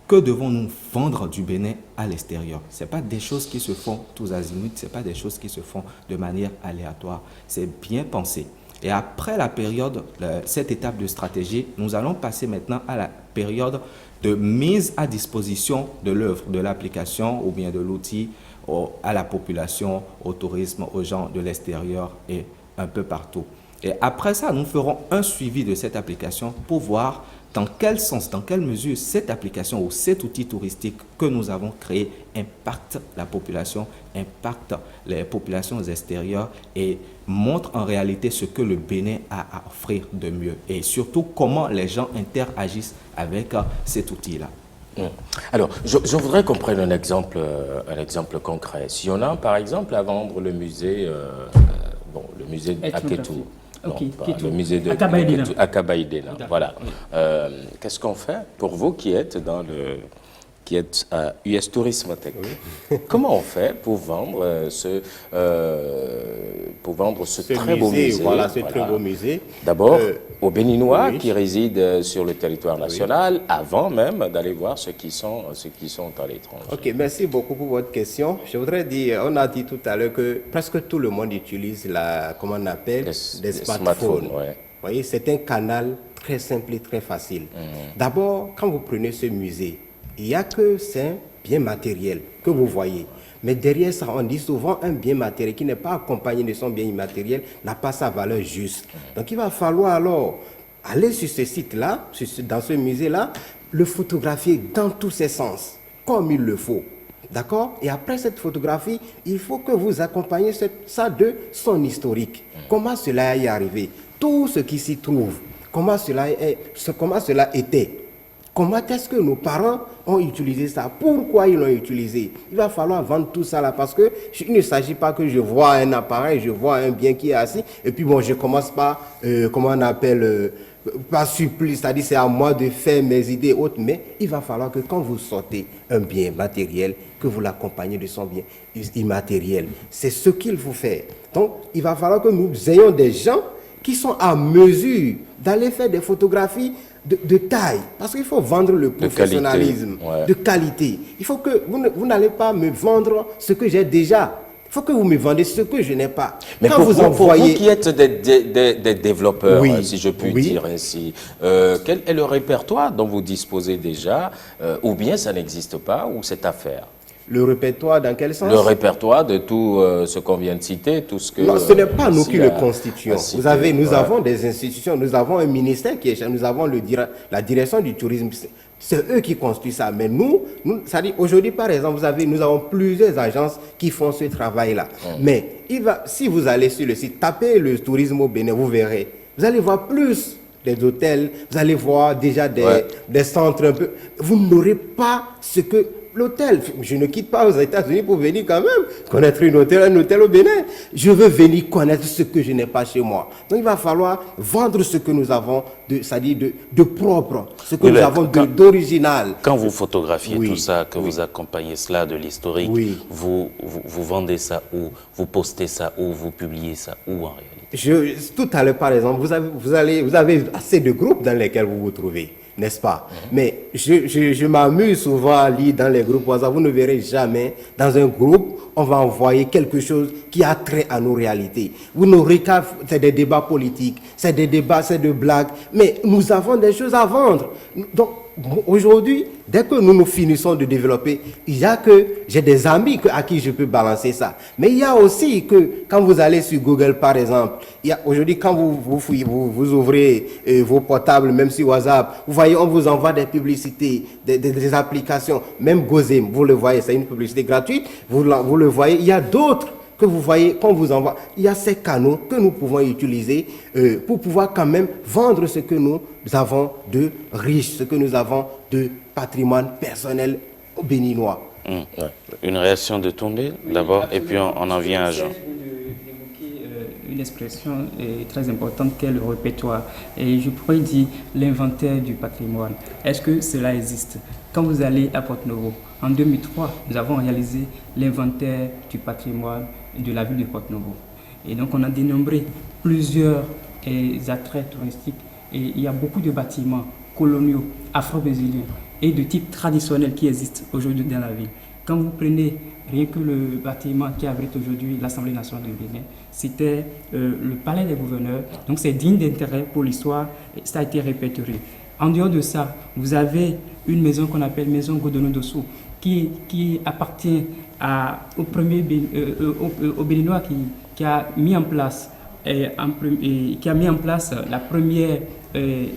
Que devons-nous vendre du Bénin à l'extérieur? Ce n'est pas des choses qui se font tous azimuts, ce n'est pas des choses qui se font de manière aléatoire. C'est bien pensé. Et après la période, cette étape de stratégie, nous allons passer maintenant à la période de mise à disposition de l'œuvre, de l'application ou bien de l'outil à la population, au tourisme, aux gens de l'extérieur et un peu partout. Et après ça, nous ferons un suivi de cette application pour voir dans quel sens, dans quelle mesure cette application ou cet outil touristique que nous avons créé impacte la population, impacte les populations extérieures et montre en réalité ce que le Bénin a à offrir de mieux et surtout comment les gens interagissent avec cet outil-là. Alors, je voudrais qu'on prenne un exemple concret. Si on a par exemple à vendre le musée, le musée Aketou. Non, le musée de Akabaïdena. Voilà. Qu'est-ce qu'on fait pour vous qui êtes à US Tourisme Tech? Comment on fait pour vendre ce très beau musée? Voilà, ce très beau musée. D'abord, aux Béninois qui résident sur le territoire national, avant même d'aller voir ceux qui sont à l'étranger. Ok, merci beaucoup pour votre question. Je voudrais dire, on a dit tout à l'heure que presque tout le monde utilise comment on appelle, des smartphones. Vous voyez, c'est un canal très simple et très facile. D'abord, quand vous prenez ce musée, il n'y a que c'est bien matériel que vous voyez. Mais derrière ça, on dit souvent un bien matériel qui n'est pas accompagné de son bien immatériel n'a pas sa valeur juste. Donc il va falloir alors aller sur ce site-là, dans ce musée-là, le photographier dans tous ses sens, comme il le faut. D'accord? Et après cette photographie, il faut que vous accompagniez ça de son historique. Comment cela est arrivé? Tout ce qui s'y trouve. Comment cela était? Comment est-ce que nos parents ont utilisé ça? Pourquoi ils l'ont utilisé? Il va falloir vendre tout ça là parce qu'il ne s'agit pas que je vois un appareil, je vois un bien qui est assis et puis bon, je commence par, pas supplier, c'est-à-dire c'est à moi de faire mes idées autres, mais il va falloir que quand vous sortez un bien matériel, que vous l'accompagnez de son bien immatériel. C'est ce qu'il faut faire. Donc, il va falloir que nous ayons des gens qui sont à mesure d'aller faire des photographies de taille, parce qu'il faut vendre le professionnalisme, de qualité. Il faut que vous n'allez pas me vendre ce que j'ai déjà. Il faut que vous me vendez ce que je n'ai pas. Mais quand vous qui êtes des développeurs, si je puis dire ainsi, quel est le répertoire dont vous disposez déjà, ou bien ça n'existe pas, ou c'est à faire? Le répertoire, dans quel sens? Le répertoire de tout ce qu'on vient de citer, tout ce que... Non, ce n'est pas nous qui le constituons. Nous avons des institutions, nous avons un ministère qui est... Nous avons la direction du tourisme. C'est eux qui construisent ça. Mais nous c'est-à-dire aujourd'hui, par exemple, nous avons plusieurs agences qui font ce travail-là. Mais si vous allez sur le site, tapez le tourisme au Bénin, vous verrez. Vous allez voir plus des hôtels, vous allez voir déjà des centres un peu. Vous n'aurez pas ce que... L'hôtel, je ne quitte pas aux États-Unis pour venir quand même connaître un hôtel au Bénin. Je veux venir connaître ce que je n'ai pas chez moi. Donc il va falloir vendre ce que nous avons, c'est-à-dire de propre, ce que nous avons d'original. Quand vous photographiez tout ça, que vous accompagnez cela de l'historique, vous vendez ça où? Vous postez ça où? Vous publiez ça où en réalité? Tout à l'heure, par exemple, vous avez assez de groupes dans lesquels vous vous trouvez. N'est-ce pas? Mais je m'amuse souvent à lire dans les groupes WhatsApp. Vous ne verrez jamais dans un groupe, on va envoyer quelque chose qui a trait à nos réalités. Vous n'aurez qu'à... C'est des débats politiques, c'est des débats, c'est des blagues. Mais nous avons des choses à vendre. Donc, aujourd'hui, dès que nous finissons de développer, j'ai des amis à qui je peux balancer ça. Mais il y a aussi que quand vous allez sur Google, par exemple, aujourd'hui, quand vous ouvrez vos portables, même sur WhatsApp, vous voyez, on vous envoie des publicités, des applications, même Gozem, vous le voyez, c'est une publicité gratuite, vous le voyez, il y a d'autres que vous voyez, qu'on vous envoie. Il y a ces canaux que nous pouvons utiliser pour pouvoir quand même vendre ce que nous avons de riche, ce que nous avons de patrimoine personnel béninois. Une réaction de Toundé d'abord, et puis on en vient à Jean. Une expression très importante qu'est le répertoire. Et je pourrais dire l'inventaire du patrimoine. Est-ce que cela existe? Quand vous allez à Porto-Novo, en 2003, nous avons réalisé l'inventaire du patrimoine de la ville de Porto-Novo. Et donc on a dénombré plusieurs attraits touristiques. Et il y a beaucoup de bâtiments coloniaux, afro-brésiliens et de type traditionnel qui existent aujourd'hui dans la ville. Quand vous prenez rien que le bâtiment qui abrite aujourd'hui l'Assemblée nationale de Bénin, c'était le palais des gouverneurs. Donc c'est digne d'intérêt pour l'histoire, ça a été répertorié. En dehors de ça, vous avez une maison qu'on appelle Maison Godono-Dosso qui appartient au premier au Béninois qui a mis en place la première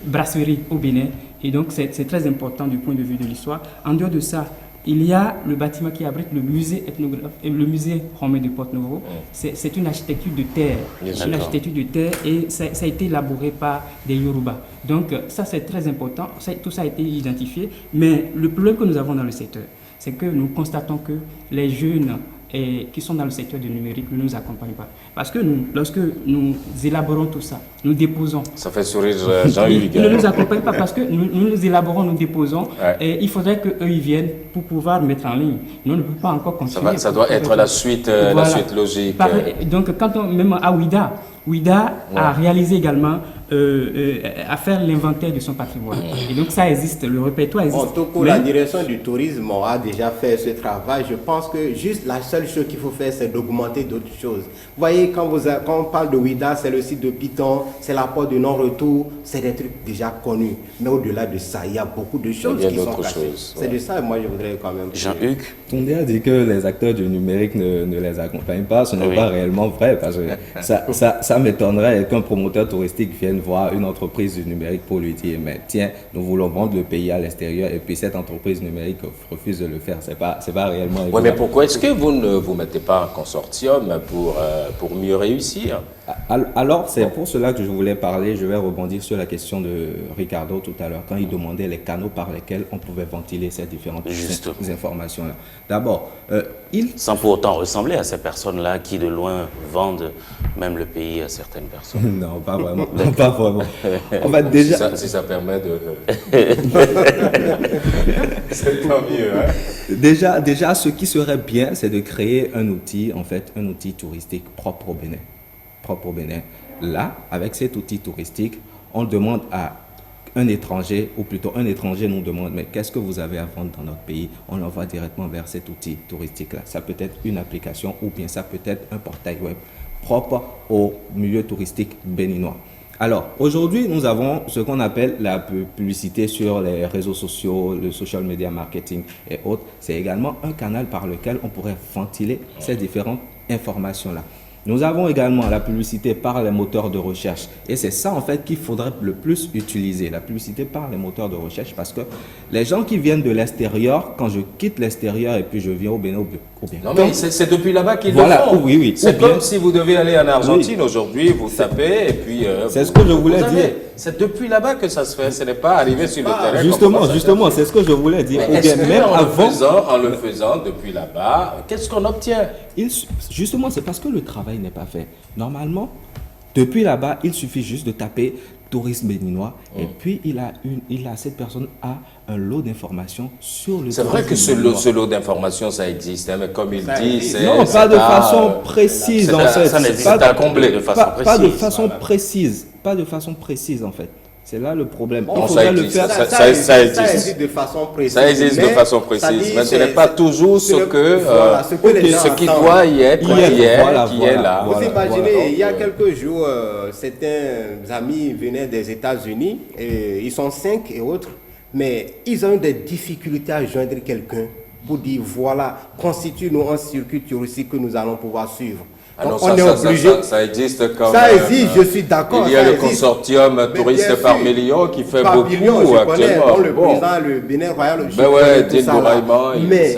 brasserie au Bénin. Et donc c'est très important du point de vue de l'histoire. En dehors de ça, il y a le bâtiment qui abrite le musée ethnographe et le musée romain de Porto-Novo. C'est une architecture de terre. Une architecture de terre et ça a été élaboré par des Yoruba. Donc ça c'est très important. Tout ça a été identifié. Mais le problème que nous avons dans le secteur, c'est que nous constatons que les jeunes qui sont dans le secteur du numérique ne nous accompagnent pas. Parce que lorsque nous élaborons tout ça, nous déposons. Ça fait sourire Jean-Hugues. Ils ne nous accompagnent pas parce que nous élaborons, nous déposons. Et il faudrait qu'eux ils viennent pour pouvoir mettre en ligne. Nous ne pouvons pas encore continuer. Ça doit être la suite logique. Donc quand même à Ouida a réalisé également à faire l'inventaire de son patrimoine. Et donc ça existe, le répertoire existe. En tout cas, la direction du tourisme a déjà fait ce travail. Je pense que juste la seule chose qu'il faut faire, c'est d'augmenter d'autres choses. Vous voyez, quand on parle de Ouida, c'est le site de Piton, c'est la porte de non-retour, c'est des trucs déjà connus. Mais au-delà de ça, il y a beaucoup de choses qui sont cachées. C'est de ça, moi, je voudrais quand même... Jean-Hugues, Toundé a dit que les acteurs du numérique ne les accompagnent pas. Ce n'est pas réellement vrai, parce que ça m'étonnerait qu'un promoteur touristique vienne voir une entreprise du numérique pour lui dire mais tiens, nous voulons vendre le pays à l'extérieur et puis cette entreprise numérique refuse de le faire. C'est pas réellement évident. Oui, mais pourquoi est-ce que vous ne vous mettez pas en consortium pour mieux réussir? Alors, c'est pour cela que je voulais parler. Je vais rebondir sur la question de Ricardo tout à l'heure, quand il demandait les canaux par lesquels on pouvait ventiler ces différentes informations-là. D'abord, sans pour autant ressembler à ces personnes-là qui, de loin, vendent même le pays à certaines personnes. Non, pas vraiment. Pas vraiment. On va déjà... si ça permet de... C'est tant mieux. Hein? Déjà, ce qui serait bien, c'est de créer un outil touristique propre au Bénin. Là, avec cet outil touristique, on demande à un étranger, ou plutôt un étranger nous demande, mais qu'est-ce que vous avez à vendre dans notre pays? On l'envoie directement vers cet outil touristique-là. Ça peut être une application ou bien ça peut être un portail web propre au milieu touristique béninois. Alors, aujourd'hui, nous avons ce qu'on appelle la publicité sur les réseaux sociaux, le social media marketing et autres. C'est également un canal par lequel on pourrait ventiler ces différentes informations-là. Nous avons également la publicité par les moteurs de recherche. Et c'est ça, en fait, qu'il faudrait le plus utiliser, la publicité par les moteurs de recherche. Parce que les gens qui viennent de l'extérieur, quand je quitte l'extérieur et puis je viens au Bénin, non, mais c'est depuis là-bas qu'ils le font. Oui. C'est comme si vous devez aller en Argentine aujourd'hui, vous tapez et puis... c'est ce que je voulais dire. C'est depuis là-bas que ça se fait, ce n'est pas arrivé sur le terrain. Justement, c'est ce que je voulais dire. En le faisant depuis là-bas, qu'est-ce qu'on obtient? Justement, c'est parce que le travail n'est pas fait. Normalement, depuis là-bas, il suffit juste de taper tourisme béninois et puis cette personne a un lot d'informations sur le tourisme. C'est vrai que ce lot d'informations, ça existe, hein, mais comme il dit, c'est... Non, pas de façon précise en fait. Ça n'existe pas à combler de façon précise. Pas de façon précise. Pas de façon précise en fait. C'est là le problème. Bon, ça existe de façon précise. Ça existe de façon précise, mais ce n'est pas toujours ce qui doit y être, qui est là. Vous imaginez, il y a quelques jours, certains amis venaient des États-Unis, et ils sont 5 et autres. mais ils ont eu des difficultés à joindre quelqu'un pour dire voilà, constitue-nous un circuit touristique que nous allons pouvoir suivre. Ah non, on est obligé. Ça existe quand ça même. Existe, je suis d'accord. Il y a le consortium touriste par million qui fait beaucoup je connais, actuellement. le président, le Bénin Royal,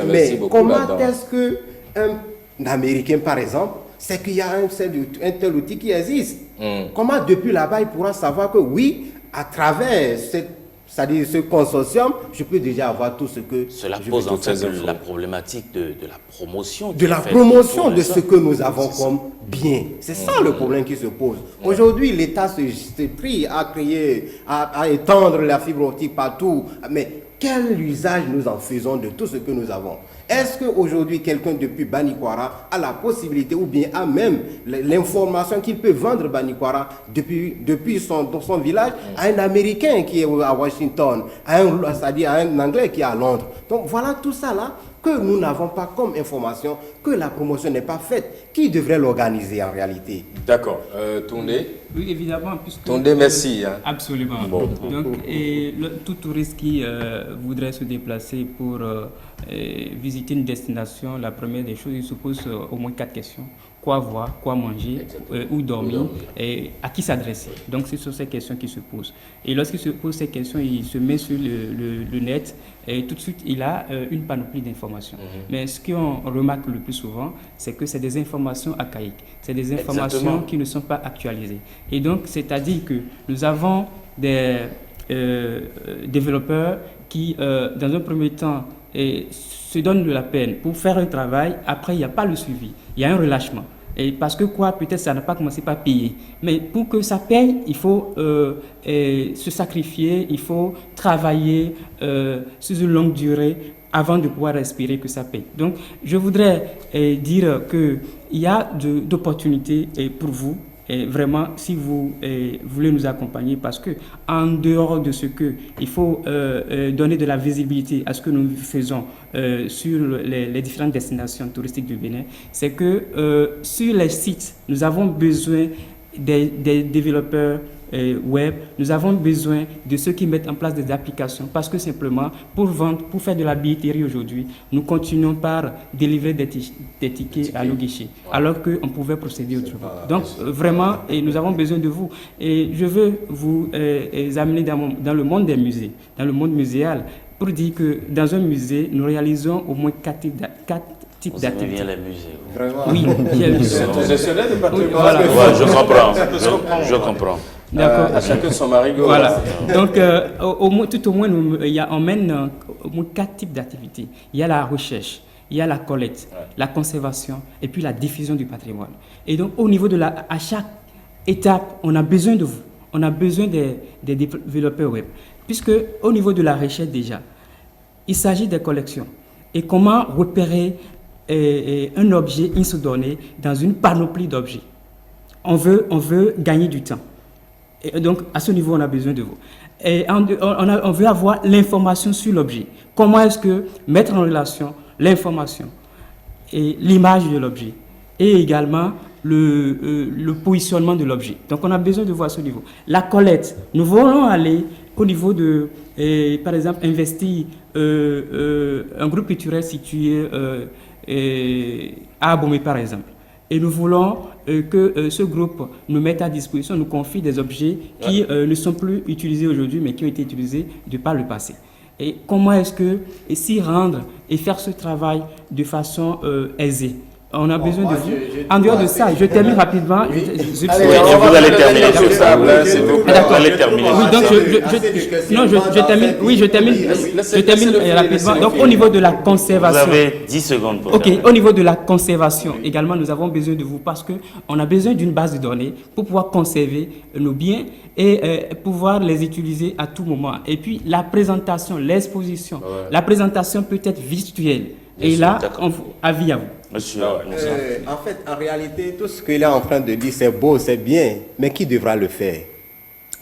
mais comment est-ce qu'un Américain, par exemple, c'est qu'il y a un tel outil qui existe. Comment depuis là-bas il pourra savoir que oui, à travers c'est-à-dire ce consortium, je peux déjà avoir tout ce que cela pose en fait la problématique de la promotion. De la promotion de ce que nous avons comme bien. C'est ça le problème qui se pose. Aujourd'hui, l'État s'est pris à créer, à étendre la fibre optique partout. Mais quel usage nous en faisons de tout ce que nous avons? Est-ce qu'aujourd'hui, quelqu'un depuis Banikwara a la possibilité ou bien a même l'information qu'il peut vendre Banikwara depuis son village à un Américain qui est à Washington, c'est-à-dire à un Anglais qui est à Londres? Donc voilà tout ça là que nous n'avons pas comme information, que la promotion n'est pas faite. Qui devrait l'organiser en réalité? D'accord. Tourné? Oui, évidemment. Tourné, merci. Hein. Absolument. Bon. Donc, tout touriste qui voudrait se déplacer pour visiter une destination, la première des choses, il se pose au moins 4 questions. Quoi voir, quoi manger, où dormir, et à qui s'adresser. Donc, c'est sur ces questions qu'il se pose. Et lorsqu'il se pose ces questions, il se met sur le net et tout de suite, il a une panoplie d'informations. Mais ce qu'on remarque le plus souvent, c'est que c'est des informations archaïques. C'est des informations qui ne sont pas actualisées. Et donc, c'est-à-dire que nous avons des développeurs qui, dans un premier temps, se donnent de la peine pour faire un travail. Après, il n'y a pas le suivi. Il y a un relâchement. Et parce que peut-être ça n'a pas commencé par payer. Mais pour que ça paye, il faut se sacrifier, il faut travailler sur une longue durée avant de pouvoir espérer que ça paye. Donc, je voudrais dire qu'il y a d'opportunités pour vous. Et vraiment, si vous voulez nous accompagner, parce que en dehors de ce que il faut donner de la visibilité à ce que nous faisons sur les différentes destinations touristiques du Bénin, c'est que sur les sites, nous avons besoin des développeurs web, nous avons besoin de ceux qui mettent en place des applications, parce que simplement, pour vendre, pour faire de la billetterie aujourd'hui, nous continuons par délivrer des tickets à nos guichets, alors qu'on pouvait procéder autrement. Donc, vraiment, nous avons besoin de vous. Et je veux vous amener dans le monde des musées, dans le monde muséal, pour dire que dans un musée, nous réalisons au moins 4 types d'activités. Bien les musées. Vraiment. Oui, gestionnaire de patrimoine. Voilà. Ouais, je comprends. D'accord. Chacun son marigot. Voilà. Donc, tout au moins, on mène au moins 4 types d'activités. Il y a la recherche, il y a la collecte, la conservation et puis la diffusion du patrimoine. Et donc, au niveau à chaque étape, on a besoin de vous. On a besoin des développeurs web. Puisque, au niveau de la recherche déjà, il s'agit des collections. Et comment repérer un objet insudonné dans une panoplie d'objets. On veut gagner du temps. Et donc, à ce niveau, on a besoin de vous. Et on veut avoir l'information sur l'objet. Comment est-ce que mettre en relation l'information et l'image de l'objet et également le positionnement de l'objet. Donc, on a besoin de voir à ce niveau. La collecte, nous voulons aller au niveau de, par exemple, investir un groupe culturel situé à Abomey, par exemple. Et nous voulons que ce groupe nous mette à disposition, nous confie des objets qui ne sont plus utilisés aujourd'hui, mais qui ont été utilisés de par le passé. Et comment est-ce que s'y rendre et faire ce travail de façon aisée? On a besoin de vous. En dehors de ça, je termine rapidement. Vous allez terminer sur ça. Vous allez terminer. Oui, donc je termine rapidement. Donc au niveau de la conservation. Vous avez 10 secondes pour terminer. Au niveau de la conservation, également, nous avons besoin de vous parce qu'on a besoin d'une base de données pour pouvoir conserver nos biens et pouvoir les utiliser à tout moment. Et puis la présentation, l'exposition. La présentation peut être virtuelle. Et là, avis à vous. Monsieur, en fait, en réalité, tout ce qu'il est en train de dire, c'est beau, c'est bien, mais qui devra le faire?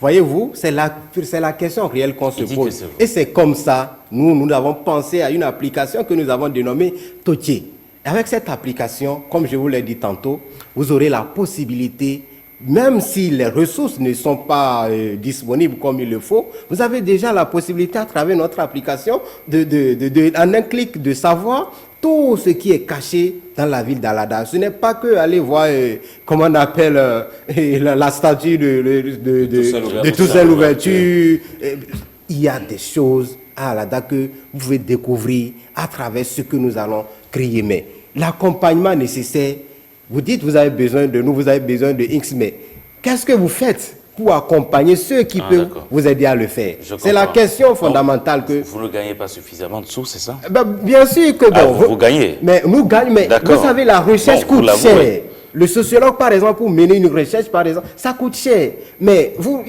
Voyez-vous, c'est la question réelle qu'on se pose. Et c'est comme ça, nous avons pensé à une application que nous avons dénommée Totier. Avec cette application, comme je vous l'ai dit tantôt, vous aurez la possibilité même si les ressources ne sont pas disponibles comme il le faut, vous avez déjà la possibilité à travers notre application en un clic de savoir tout ce qui est caché dans la ville d'Alada. Ce n'est pas que aller voir, comment on appelle, la statue de Toussaint Louverture. Il y a des choses à Alada que vous pouvez découvrir à travers ce que nous allons créer. Mais l'accompagnement nécessaire, vous dites vous avez besoin de nous, vous avez besoin de X, mais qu'est-ce que vous faites pour accompagner ceux qui peuvent vous aider à le faire? C'est la question fondamentale que... Vous ne gagnez pas suffisamment de sous, c'est ça? Bien sûr que bon. Vous gagnez. Mais nous gagnons, mais vous savez, la recherche coûte cher. Le sociologue, par exemple, pour mener une recherche, par exemple, ça coûte cher. Mais vous,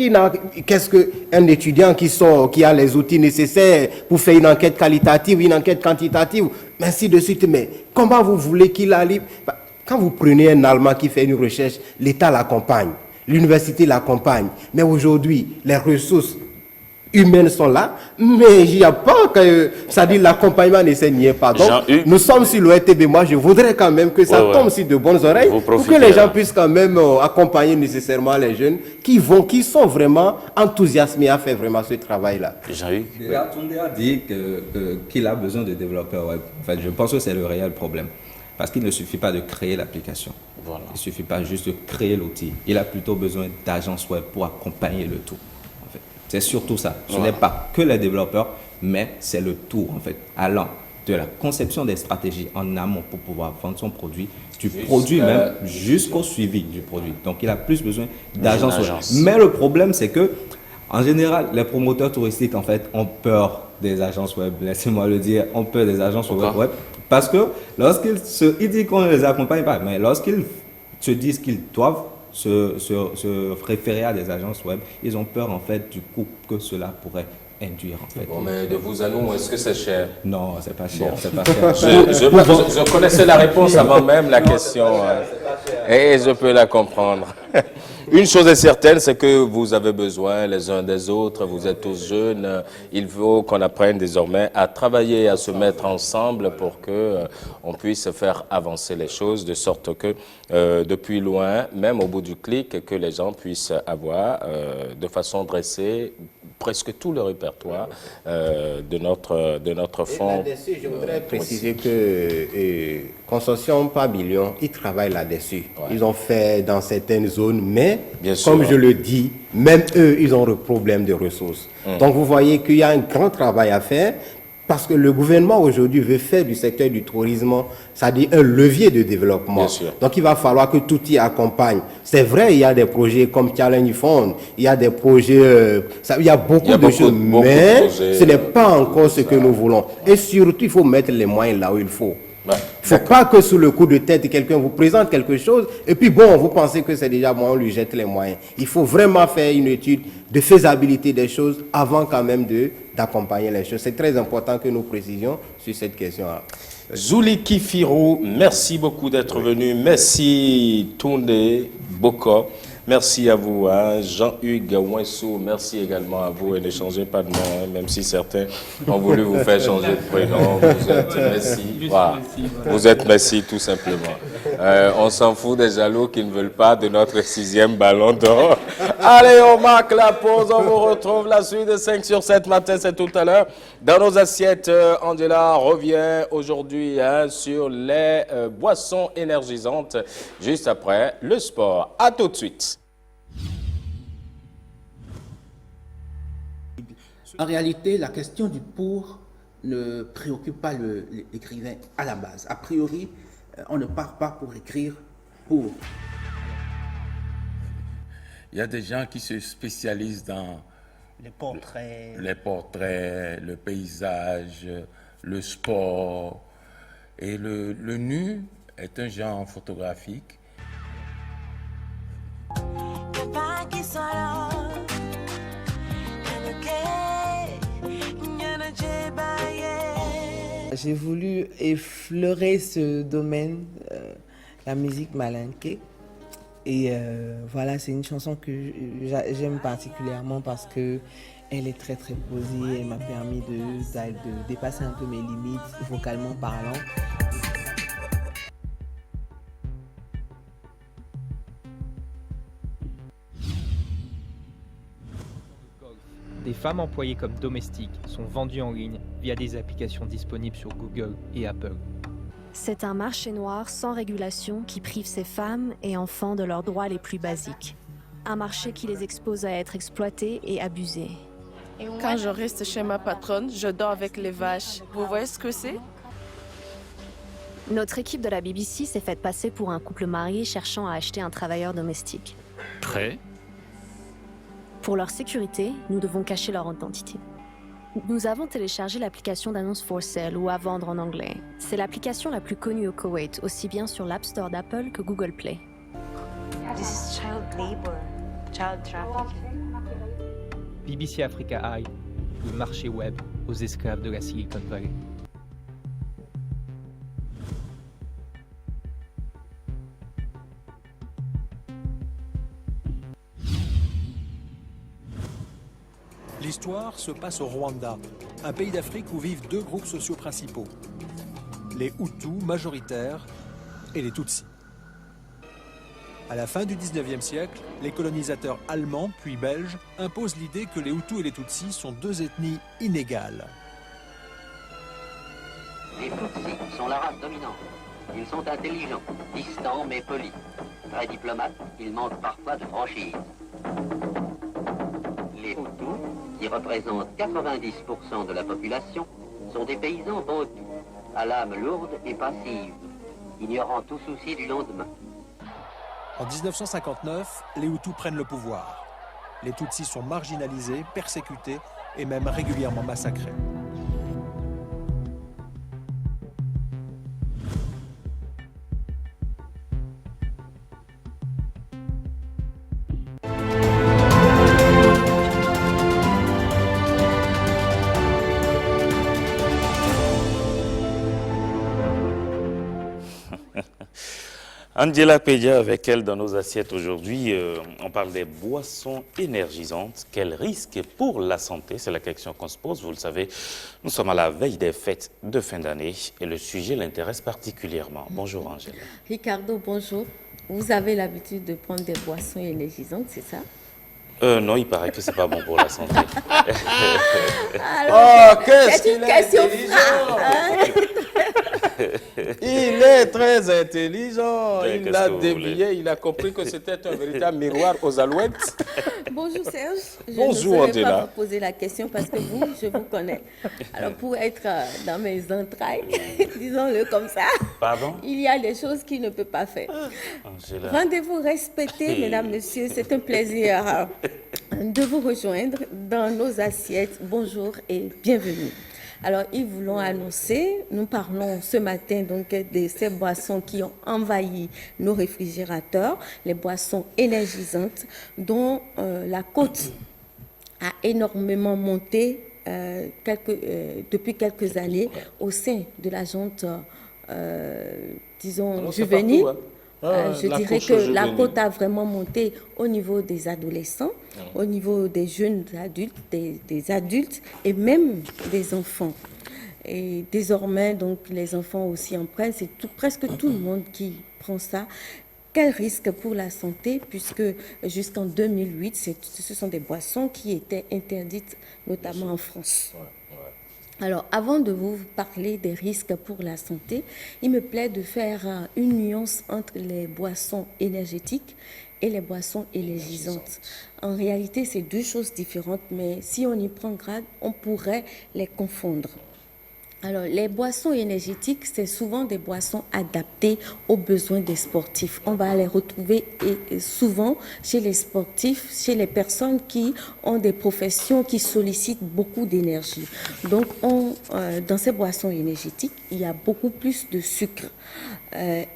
qu'est-ce qu'un étudiant qui a les outils nécessaires pour faire une enquête qualitative, une enquête quantitative, ainsi de suite, mais comment vous voulez qu'il arrive? Quand vous prenez un Allemand qui fait une recherche, l'État l'accompagne, l'université l'accompagne. Mais aujourd'hui, les ressources humaines sont là, mais il n'y a pas que, ça dit l'accompagnement n'y est pas. Donc, nous sommes sur l'ORTB. Moi, je voudrais quand même que ça tombe sur de bonnes oreilles pour que les gens puissent quand même accompagner nécessairement les jeunes qui sont vraiment enthousiasmés à faire vraiment ce travail-là. Jean-Hugues. Déjà, Toundé a dit qu'il a besoin de développeurs web. En fait, je pense que c'est le réel problème. Parce qu'il ne suffit pas de créer l'application. Voilà. Il ne suffit pas juste de créer l'outil. Il a plutôt besoin d'agences web pour accompagner le tout. En fait. C'est surtout ça. Ce n'est pas que les développeurs, mais c'est le tout, en fait, allant de la conception des stratégies en amont pour pouvoir vendre son produit, du produit même jusqu'au suivi du produit. Donc, il a plus besoin d'agences web. Mais le problème, c'est que, en général, les promoteurs touristiques, en fait, ont peur des agences web. Laissez-moi le dire, ont peur des agences web. Parce que lorsqu'ils disent qu'on ne les accompagne pas, mais lorsqu'ils se disent qu'ils doivent se référer à des agences web, ils ont peur en fait du coût que cela pourrait induire. En fait. Bon, mais de vous à nous, est-ce que c'est cher? Non, c'est pas cher. Bon. C'est pas cher. Je connaissais la réponse avant même la question. Et je peux la comprendre. Une chose est certaine, c'est que vous avez besoin les uns des autres, vous êtes tous jeunes, il faut qu'on apprenne désormais à travailler, à se mettre ensemble pour que on puisse faire avancer les choses, de sorte que depuis loin, même au bout du clic, que les gens puissent avoir de façon dressée presque tout le répertoire de notre fonds. Là-dessus, je voudrais préciser que Consortium Pavillon, ils travaillent là-dessus. Ouais. Ils ont fait dans certaines zones, mais comme je le dis, même eux, ils ont un problème de ressources. Donc vous voyez qu'il y a un grand travail à faire parce que le gouvernement aujourd'hui veut faire du secteur du tourisme, c'est-à-dire un levier de développement. Donc il va falloir que tout y accompagne. C'est vrai, il y a des projets comme Challenge Fund, il y a des projets, il y a beaucoup de choses, mais ce n'est pas encore ce que nous voulons. Et surtout, il faut mettre les moyens là où il faut. Il ne faut pas que sous le coup de tête, quelqu'un vous présente quelque chose et puis bon, vous pensez que c'est déjà bon, on lui jette les moyens. Il faut vraiment faire une étude de faisabilité des choses avant quand même d'accompagner les choses. C'est très important que nous précisions sur cette question-là. Zouli Kifirou, merci beaucoup d'être venu. Merci Toundé Boko. Merci à vous, hein. Jean-Hugues Ouensou, merci également à vous et ne changez pas de nom, hein, même si certains ont voulu vous faire changer de prénom. Vous êtes Messi, voilà. Vous êtes Messi tout simplement. On s'en fout des jaloux qui ne veulent pas de notre 6e ballon d'or. Allez, on marque la pause, on vous retrouve la suite de 5 sur 7 matin, c'est tout à l'heure. Dans nos assiettes, Angela revient aujourd'hui sur les boissons énergisantes, juste après le sport. À tout de suite. En réalité, la question du pour ne préoccupe pas l'écrivain à la base. A priori, on ne part pas pour écrire pour. Il y a des gens qui se spécialisent dans les portraits, le paysage, le sport. Et le nu est un genre photographique. J'ai voulu effleurer ce domaine, la musique malinké. Et voilà, c'est une chanson que j'aime particulièrement parce que elle est très très posée. Elle m'a permis de dépasser un peu mes limites vocalement parlant. des femmes employées comme domestiques sont vendues en ligne via des applications disponibles sur Google et Apple. C'est un marché noir sans régulation qui prive ces femmes et enfants de leurs droits les plus basiques. Un marché qui les expose à être exploités et abusés. Quand je reste chez ma patronne, je dors avec les vaches. Vous voyez ce que c'est? Notre équipe de la BBC s'est faite passer pour un couple marié cherchant à acheter un travailleur domestique. Prêt? Pour leur sécurité, nous devons cacher leur identité. Nous avons téléchargé l'application d'annonce for sale ou à vendre en anglais. C'est l'application la plus connue au Koweït, aussi bien sur l'App Store d'Apple que Google Play. This is child labor, child trafficking. BBC Africa Eye, le marché web aux esclaves de la Silicon Valley. L'histoire se passe au Rwanda, un pays d'Afrique où vivent deux groupes sociaux principaux, les Hutus majoritaires et les Tutsis. À la fin du 19e siècle, les colonisateurs allemands puis belges imposent l'idée que les Hutus et les Tutsis sont deux ethnies inégales. Les Tutsis sont la race dominante. Ils sont intelligents, distants mais polis. Très diplomates, ils manquent parfois de franchise. Les Hutus, qui représentent 90% de la population, sont des paysans bantous, à l'âme lourde et passive, ignorant tout souci du lendemain. En 1959, les Hutus prennent le pouvoir. Les Tutsis sont marginalisés, persécutés et même régulièrement massacrés. Angela Pedia, avec elle dans nos assiettes aujourd'hui, on parle des boissons énergisantes. Quel risque pour la santé? C'est la question qu'on se pose. Vous le savez, nous sommes à la veille des fêtes de fin d'année et le sujet l'intéresse particulièrement. Bonjour Angela. Ricardo, bonjour. Vous avez l'habitude de prendre des boissons énergisantes, c'est ça? Non, il paraît que c'est pas bon pour la santé. Alors, c'est une question Il est très intelligent. Il a dévié, il a compris que c'était un véritable miroir aux alouettes. Bonjour Serge. Bonjour Je ne saurais pas Angela. vous poser la question parce que vous, je vous connais. Alors pour être dans mes entrailles, disons-le comme ça, Pardon? il y a des choses qu'il ne peut pas faire. Angela. Rendez-vous respecté, mesdames, messieurs. C'est un plaisir de vous rejoindre dans nos assiettes. Bonjour et bienvenue. Alors, ils vous l'ont annoncé, nous parlons ce matin donc de ces boissons qui ont envahi nos réfrigérateurs, les boissons énergisantes dont la cote a énormément monté depuis quelques années au sein de la gente, disons, juvénile. Je dirais que la cote a vraiment monté au niveau des adolescents, au niveau des jeunes adultes, des adultes et même des enfants. Et désormais, donc, les enfants aussi en prennent, c'est presque tout le monde qui prend ça. Quel risque pour la santé, puisque jusqu'en 2008, ce sont des boissons qui étaient interdites, notamment en France. Alors, avant de vous parler des risques pour la santé, il me plaît de faire une nuance entre les boissons énergétiques et les boissons énergisantes. En réalité, c'est deux choses différentes, mais si on y prend garde, on pourrait les confondre. Alors, les boissons énergétiques, c'est souvent des boissons adaptées aux besoins des sportifs. On va les retrouver souvent chez les sportifs, chez les personnes qui ont des professions qui sollicitent beaucoup d'énergie. Donc, dans ces boissons énergétiques, il y a beaucoup plus de sucre.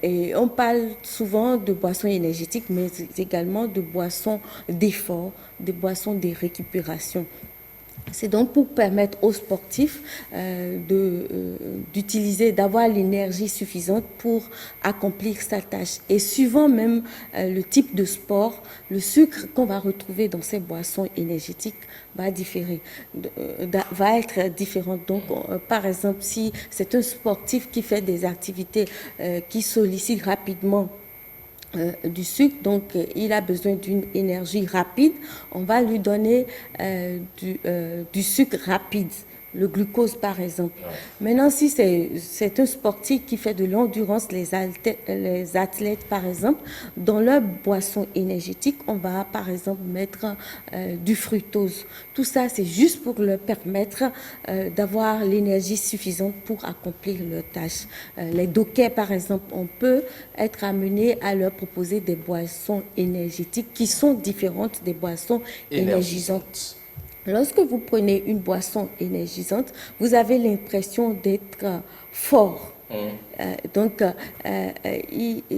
Et on parle souvent de boissons énergétiques, mais également de boissons d'effort, de boissons de récupération. C'est donc pour permettre aux sportifs d'utiliser, d'avoir l'énergie suffisante pour accomplir sa tâche. Et suivant même le type de sport, le sucre qu'on va retrouver dans ces boissons énergétiques va différer, va être différent. Donc, par exemple, si c'est un sportif qui fait des activités qui sollicitent rapidement du sucre, donc il a besoin d'une énergie rapide. On va lui donner du sucre rapide, le glucose par exemple. Maintenant, si c'est un sportif qui fait de l'endurance, les athlètes par exemple, dans leur boisson énergétique, on va par exemple mettre du fructose. Tout ça, c'est juste pour leur permettre d'avoir l'énergie suffisante pour accomplir leurs tâches. Les dockers par exemple, on peut être amené à leur proposer des boissons énergétiques qui sont différentes des boissons énergisantes. Lorsque vous prenez une boisson énergisante, vous avez l'impression d'être fort.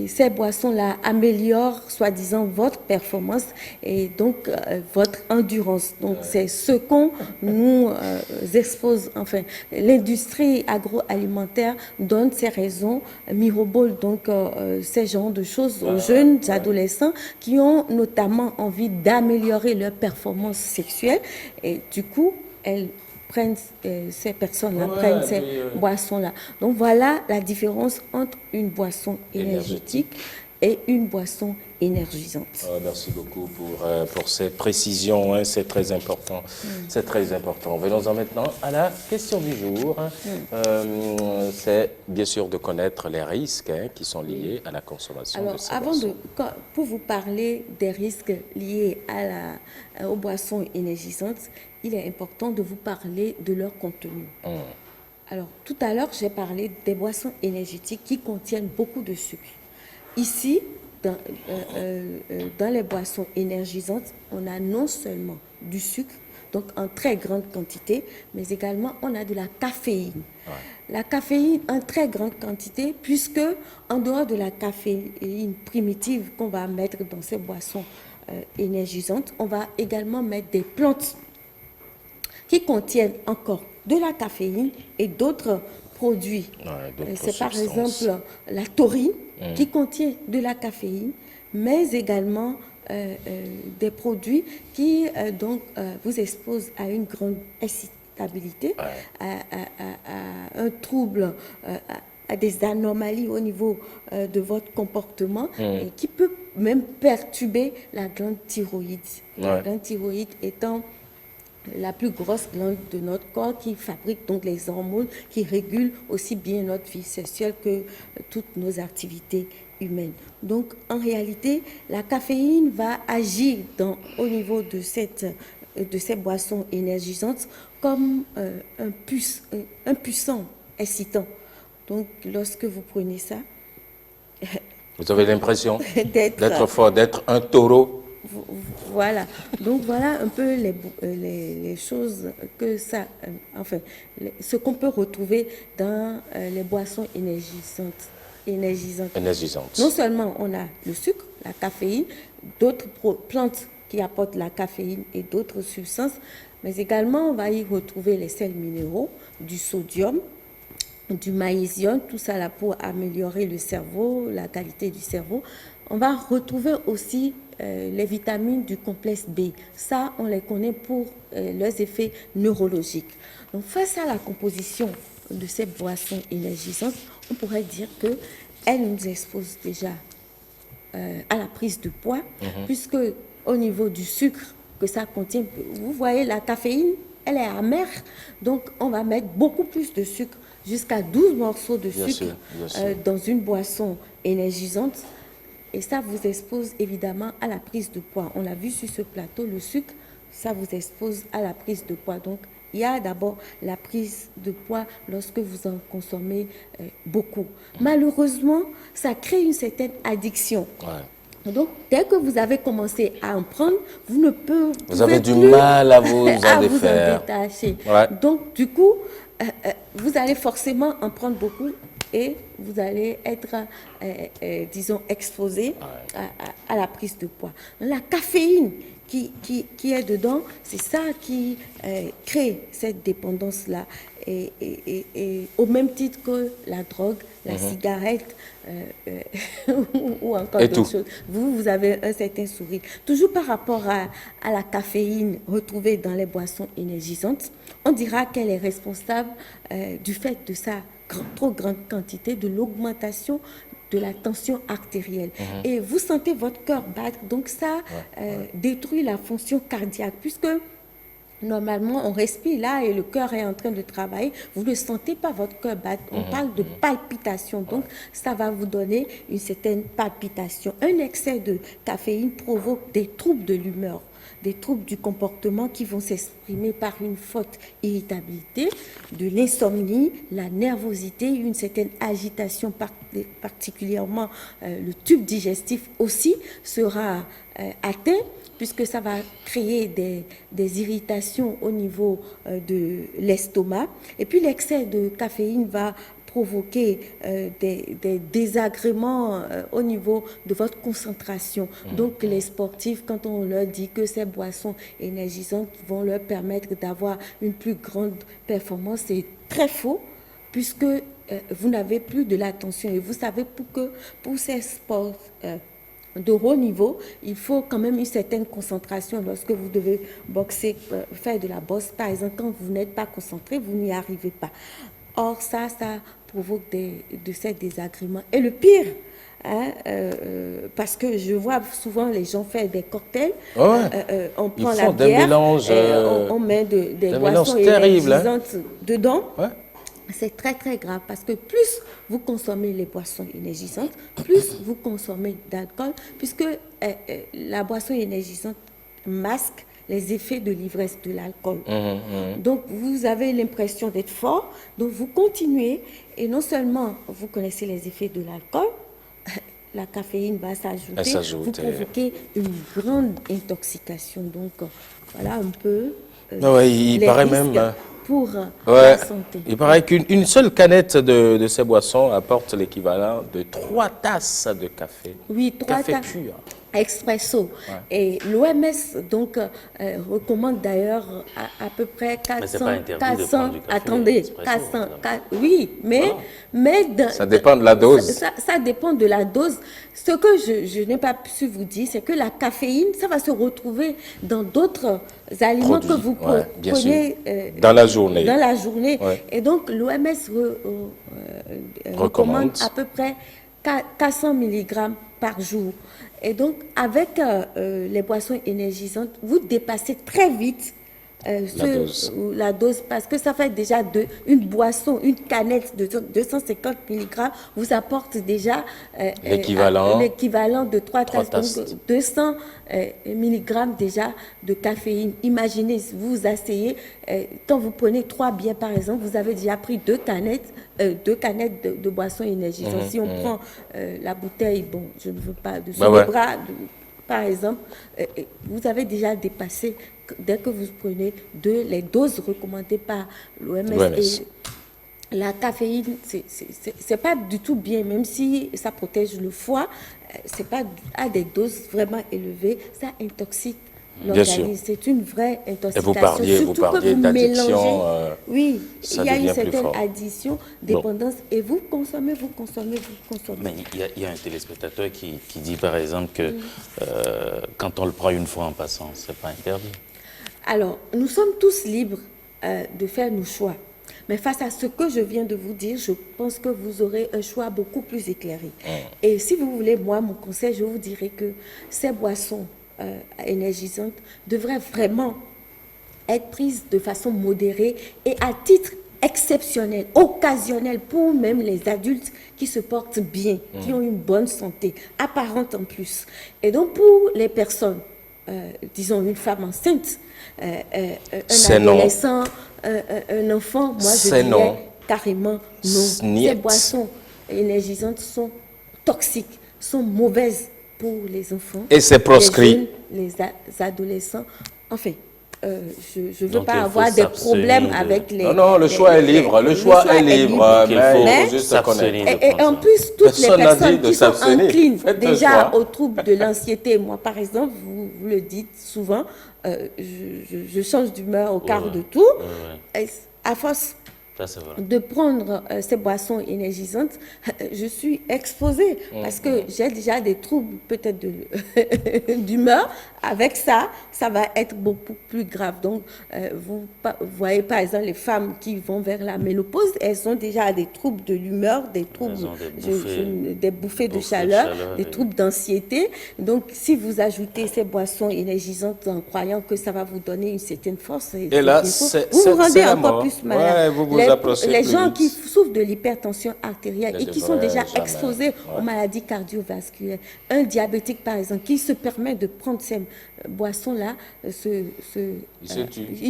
Ces boissons-là améliorent, soi-disant, votre performance et donc votre endurance. Donc, c'est ce qu'on nous expose. Enfin, l'industrie agroalimentaire donne ces raisons miroboles, donc ces genres de choses aux jeunes adolescents qui ont notamment envie d'améliorer leur performance sexuelle et du coup, ces personnes-là prennent ces boissons-là. Donc voilà la différence entre une boisson énergétique et une boisson énergisante. Merci beaucoup pour ces précisions, hein, c'est très important. C'est très important. Venons-en maintenant à la question du jour. C'est bien sûr de connaître les risques qui sont liés à la consommation de ces boissons. Pour vous parler des risques liés aux boissons énergisantes, il est important de vous parler de leur contenu. Alors, tout à l'heure, j'ai parlé des boissons énergétiques qui contiennent beaucoup de sucre. Ici, dans les boissons énergisantes, on a non seulement du sucre, donc en très grande quantité, mais également on a de la caféine. La caféine en très grande quantité, puisque en dehors de la caféine primitive qu'on va mettre dans ces boissons énergisantes, on va également mettre des plantes qui contiennent encore de la caféine et d'autres produits. C'est par exemple la taurine qui contient de la caféine, mais également des produits qui vous exposent à une grande excitabilité, à un trouble, à des anomalies au niveau de votre comportement et qui peut même perturber la glande thyroïde. La glande thyroïde étant la plus grosse glande de notre corps qui fabrique donc les hormones qui régulent aussi bien notre vie sexuelle que toutes nos activités humaines. Donc en réalité, la caféine va agir au niveau de ces boissons énergisantes comme un puissant excitant. Donc lorsque vous prenez ça, vous avez l'impression d'être fort, d'être un taureau. Voilà, donc voilà un peu les choses que ça, ce qu'on peut retrouver dans les boissons énergisantes. Non seulement on a le sucre, la caféine, d'autres plantes qui apportent la caféine et d'autres substances, mais également on va y retrouver les sels minéraux, du sodium, du magnésium, tout ça là pour améliorer le cerveau, la qualité du cerveau. On va retrouver aussi les vitamines du complexe B. Ça, on les connaît pour leurs effets neurologiques. Donc, face à la composition de ces boissons énergisantes, on pourrait dire qu'elles nous exposent déjà à la prise de poids, puisque au niveau du sucre que ça contient, vous voyez, la caféine, elle est amère, donc on va mettre beaucoup plus de sucre, jusqu'à 12 morceaux de sucre dans une boisson énergisante. Et ça vous expose évidemment à la prise de poids. On l'a vu sur ce plateau, le sucre, ça vous expose à la prise de poids. Donc, il y a d'abord la prise de poids lorsque vous en consommez beaucoup. Malheureusement, ça crée une certaine addiction. Donc, dès que vous avez commencé à en prendre, vous avez du mal à vous en défaire. Détacher. Donc, du coup, vous allez forcément en prendre beaucoup et vous allez être, disons, exposé à la prise de poids. La caféine qui est dedans, c'est ça qui crée cette dépendance-là. Et au même titre que la drogue, la cigarette ou encore d'autres choses. Vous avez un certain sourire. Toujours par rapport à la caféine retrouvée dans les boissons énergisantes, on dira qu'elle est responsable du fait de sa trop grande quantité, de l'augmentation de la tension artérielle. Et vous sentez votre cœur battre, donc ça détruit la fonction cardiaque, puisque normalement, on respire là et le cœur est en train de travailler. Vous ne sentez pas votre cœur battre. On parle de palpitation. Donc, ça va vous donner une certaine palpitation. Un excès de caféine provoque des troubles de l'humeur, des troubles du comportement qui vont s'exprimer par une forte irritabilité, de l'insomnie, la nervosité, une certaine agitation, particulièrement le tube digestif aussi sera atteint, puisque ça va créer des irritations au niveau de l'estomac. Et puis l'excès de caféine va provoquer des désagréments au niveau de votre concentration. Donc les sportifs, quand on leur dit que ces boissons énergisantes vont leur permettre d'avoir une plus grande performance, c'est très faux, puisque vous n'avez plus de l'attention. Et vous savez, pour ces sports de haut niveau, il faut quand même une certaine concentration. Lorsque vous devez boxer, faire de la boxe, par exemple, quand vous n'êtes pas concentré, vous n'y arrivez pas. Or, ça provoque de ces désagréments. Et le pire, parce que je vois souvent les gens faire des cocktails, on prend la bière, on met des boissons énergisantes dedans. C'est très très grave, parce que plus vous consommez les boissons énergisantes, plus vous consommez d'alcool, puisque la boisson énergisante masque les effets de l'ivresse de l'alcool. Donc vous avez l'impression d'être fort, donc vous continuez, et non seulement vous connaissez les effets de l'alcool, la caféine va s'ajouter, vous provoquez une grande intoxication. Donc voilà un peu il paraît même pour la santé. Il paraît qu'une seule canette de ces boissons apporte l'équivalent de 3 tasses de café. Oui, 3 tasses pur. Expresso. Et l'OMS donc recommande d'ailleurs à peu près 400. Attendez, 400. Oui, mais ça dépend de la dose. Ça dépend de la dose. Ce que je n'ai pas su vous dire, c'est que la caféine, ça va se retrouver dans d'autres aliments que vous prenez dans la journée. Dans la journée. Et donc l'OMS recommande à peu près 400 mg par jour. Et donc, avec les boissons énergisantes, vous dépassez très vite la dose, parce que ça fait déjà une boisson, une canette de 250 mg vous apporte déjà l'équivalent de 3 tasses, donc 200 mg déjà de caféine. Imaginez, vous vous asseyez, quand vous prenez 3 bières par exemple, vous avez déjà pris 2 canettes de boissons énergisantes. Si on prend la bouteille, bon, je ne veux pas, de bras, par exemple, vous avez déjà dépassé, dès que vous prenez les doses recommandées par l'OMS. Et la caféine, c'est pas du tout bien, même si ça protège le foie, c'est pas à des doses vraiment élevées, ça intoxique l'organisme. C'est une vraie intoxication. Et vous parliez d'addiction. Oui, il y a une certaine addiction, dépendance, et vous consommez. Mais il y a un téléspectateur qui dit par exemple que quand on le prend une fois en passant, c'est pas interdit. Alors, nous sommes tous libres de faire nos choix. Mais face à ce que je viens de vous dire, je pense que vous aurez un choix beaucoup plus éclairé. Et si vous voulez, moi, mon conseil, je vous dirais que ces boissons énergisantes devraient vraiment être prises de façon modérée et à titre exceptionnel, occasionnel, pour même les adultes qui se portent bien, qui ont une bonne santé, apparente en plus. Et donc, pour les personnes, disons une femme enceinte, un adolescent, un enfant, moi je dirais carrément non. Ces boissons énergisantes sont toxiques, sont mauvaises pour les enfants. Et c'est proscrit. Les jeunes, les adolescents. Enfin, je ne veux pas avoir des problèmes avec les... Non, le choix est libre. Le choix est libre. Mais il faut juste connaître. Et en plus, toutes les personnes qui sont enclines déjà aux troubles de l'anxiété, moi par exemple, vous le dites souvent, je change d'humeur au quart de tour. À force de prendre ces boissons énergisantes, je suis exposée parce que j'ai déjà des troubles peut-être d'humeur avec ça, ça va être beaucoup plus grave. Donc, vous voyez par exemple les femmes qui vont vers la ménopause, elles ont déjà des troubles de l'humeur, des troubles, des bouffées de chaleur, des troubles d'anxiété. Donc, si vous ajoutez ces boissons énergisantes en croyant que ça va vous donner une certaine force, et là, vous vous rendez encore plus malade. Ouais, les gens qui souffrent de l'hypertension artérielle et qui sont déjà exposés aux maladies cardiovasculaires, un diabétique par exemple qui se permet de prendre ces boissons-là, il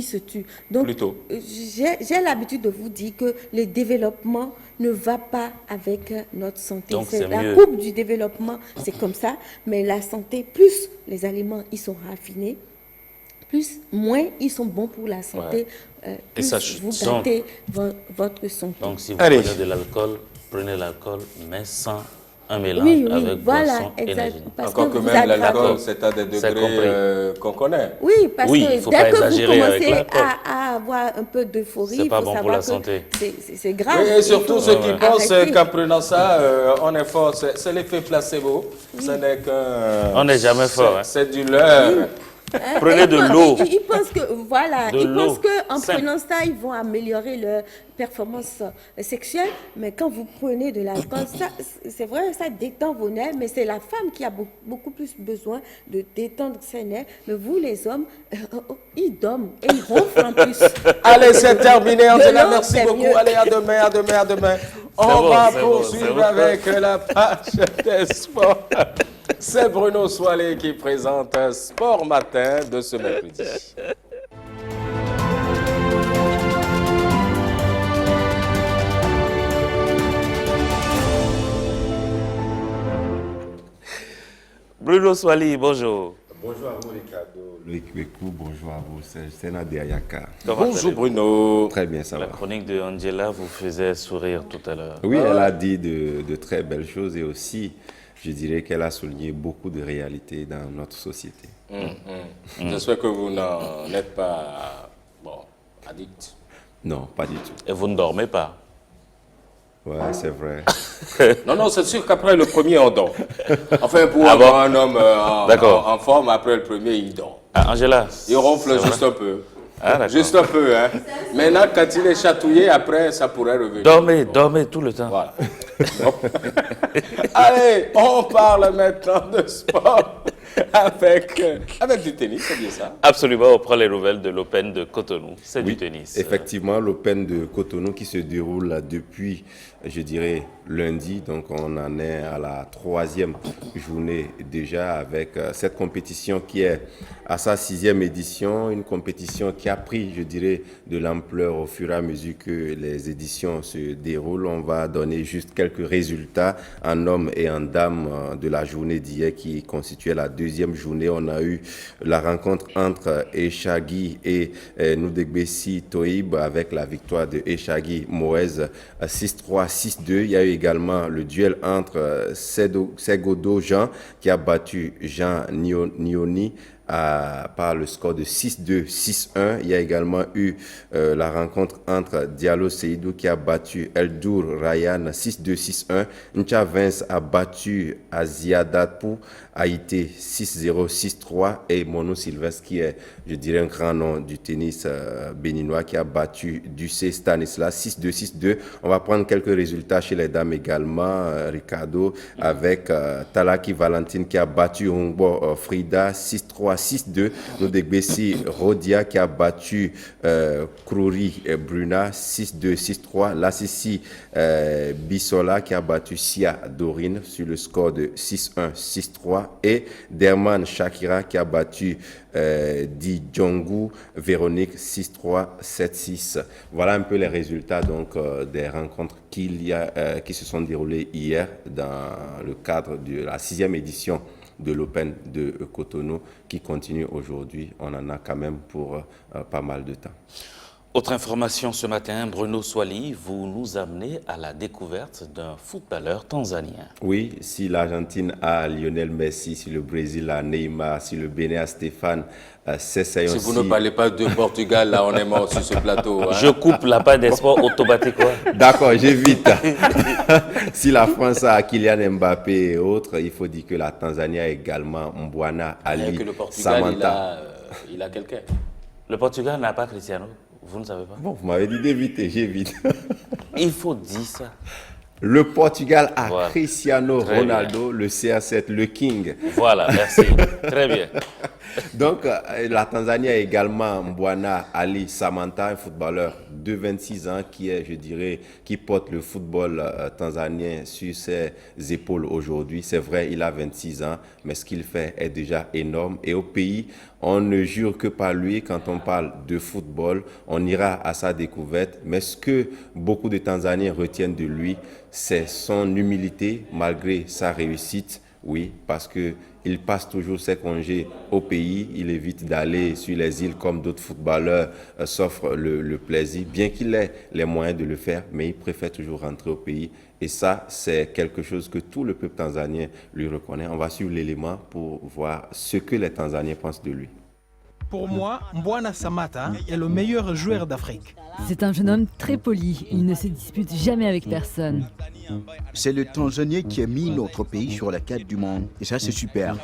se tue. Donc, j'ai l'habitude de vous dire que le développement ne va pas avec notre santé. C'est la courbe du développement, c'est comme ça, mais la santé, plus les aliments ils sont raffinés, moins ils sont bons pour la santé, plus vous gâtez votre santé. Donc si vous prenez de l'alcool, prenez l'alcool, mais sans un mélange avec boisson énergétique. Encore que même l'alcool, c'est à des degrés qu'on connaît. Oui, parce que dès que vous commencez à avoir un peu d'euphorie, c'est pas bon pour la santé. C'est grave. Oui, et surtout ceux qui pensent qu'en prenant ça, on est fort. C'est l'effet placebo. Ce n'est qu'un... On n'est jamais fort. C'est du leurre. Prenez de l'eau. Ils pensent qu'en prenant ça, ils vont améliorer leur performance sexuelle. Mais quand vous prenez de l'alcool, c'est vrai, ça détend vos nerfs, mais c'est la femme qui a beaucoup plus besoin de détendre ses nerfs. Mais vous, les hommes, ils dorment et ils ronflent en plus. Allez, c'est terminé. Angela, merci beaucoup. Allez, à demain. On va poursuivre avec la page des sports. C'est Bruno Soilé qui présente Sport Matin de ce mercredi. Bruno Soilé, bonjour. Bonjour à vous, Ricardo, Loïc Bekou, bonjour à vous, c'est Nadia Yaka. Bonjour Bruno. Très bien, ça va. La chronique de Angela vous faisait sourire tout à l'heure. Oui, elle a dit de très belles choses et aussi, je dirais qu'elle a souligné beaucoup de réalités dans notre société. J'espère que vous n'en êtes pas addict. Non, pas du tout. Et vous ne dormez pas? Ouais, c'est vrai. Non, c'est sûr qu'après le premier, on dort. Enfin, pour avoir un homme en forme, après le premier, il dort. Angela. Il ronfle juste un peu. Ah, juste un peu, hein. Maintenant, quand il est chatouillé, après, ça pourrait revenir. Dormez tout le temps. Voilà. Allez, on parle maintenant de sport avec du tennis, c'est bien ça? Absolument, on prend les nouvelles de l'Open de Cotonou. C'est du tennis. Effectivement, l'Open de Cotonou qui se déroule depuis, je dirais, lundi. Donc, on en est à la 3e journée déjà avec cette compétition qui est à sa 6e édition. Une compétition qui a pris, je dirais, de l'ampleur au fur et à mesure que les éditions se déroulent. On va donner juste quelques résultats en hommes et en dames de la journée d'hier qui constituait la 2e journée. On a eu la rencontre entre Eshagi et Noudegbessi Toïb avec la victoire de Eshagi Moez 6-3, 6-2. Il y a eu également le duel entre Segodo Jean qui a battu Jean Nioni par le score de 6-2, 6-1. Il y a également eu la rencontre entre Diallo Seydou qui a battu Eldour Ryan 6-2, 6-1. Ncha Vince a battu Aziadapou Haïté 6-0, 6-3 et Mono Sylvestre qui est, je dirais, un grand nom du tennis béninois qui a battu Ducé Stanislas 6-2, 6-2. On va prendre quelques résultats chez les dames également, Ricardo, avec Talaki Valentine qui a battu Hongbo Frida 6-3, 6-2. Noudegbessi Rodia qui a battu Krouri Bruna 6-2, 6-3. Lassisi Bissola qui a battu Sia Dorine sur le score de 6-1, 6-3. Et Derman Shakira qui a battu Di Djongu Véronique 6-3, 7-6. Voilà un peu les résultats donc des rencontres qui se sont déroulées hier dans le cadre de la 6e édition de l'Open de Cotonou qui continue aujourd'hui. On en a quand même pour pas mal de temps. Autre information ce matin, Bruno Swali, vous nous amenez à la découverte d'un footballeur tanzanien. Oui, si l'Argentine a Lionel Messi, si le Brésil a Neymar, si le Bénin a Stéphane Sessayonsi. Si vous ne parlez pas de Portugal, là on est mort sur ce plateau. Hein. Je coupe la part des sports automatique. D'accord, j'évite. Si la France a Kylian Mbappé et autres, il faut dire que la Tanzanie a également Mbwana Ali, que le Portugal, Samantha. il a quelqu'un. Le Portugal n'a pas Cristiano, vous ne savez pas? Bon, vous m'avez dit d'éviter, j'évite. Il faut dire ça. Le Portugal a Voilà. Cristiano Très Ronaldo, bien. Le CR7, le King. Voilà, merci. Très bien. Donc, la Tanzanie a également Mbwana Ali Samantha, un footballeur de 26 ans qui est, je dirais, qui porte le football tanzanien sur ses épaules aujourd'hui. C'est vrai, il a 26 ans, mais ce qu'il fait est déjà énorme. Et au pays, on ne jure que par lui quand on parle de football. On ira à sa découverte. Mais ce que beaucoup de Tanzaniens retiennent de lui, c'est son humilité malgré sa réussite. Oui, parce qu'il passe toujours ses congés au pays. Il évite d'aller sur les îles comme d'autres footballeurs s'offrent le plaisir, bien qu'il ait les moyens de le faire, mais il préfère toujours rentrer au pays. Et ça, c'est quelque chose que tout le peuple tanzanien lui reconnaît. On va suivre l'élément pour voir ce que les Tanzaniens pensent de lui. Pour moi, Mbwana Samata est le meilleur joueur d'Afrique. C'est un jeune homme très poli, il ne se dispute jamais avec personne. C'est le Tanzanien qui a mis notre pays sur la carte du monde. Et ça, c'est super.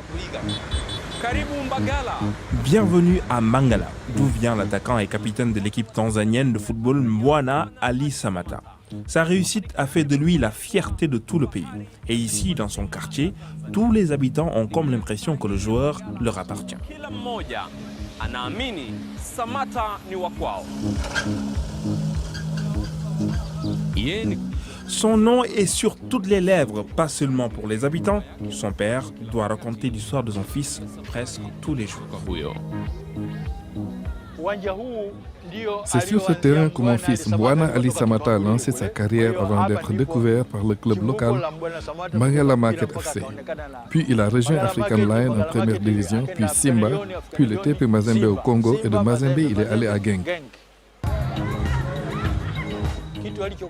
Bienvenue à Mangala, d'où vient l'attaquant et capitaine de l'équipe tanzanienne de football Mbwana Ali Samata. Sa réussite a fait de lui la fierté de tout le pays. Et ici, dans son quartier, tous les habitants ont comme l'impression que le joueur leur appartient. Son nom est sur toutes les lèvres, pas seulement pour les habitants. Son père doit raconter l'histoire de son fils presque tous les jours. C'est sur ce terrain que mon fils Mbwana Ali Samata a lancé sa carrière avant d'être découvert par le club local Mangala Market FC. Puis il a rejoint African Lion en première division, puis Simba, puis le TP Mazembe au Congo, et de Mazembe il est allé à Genk.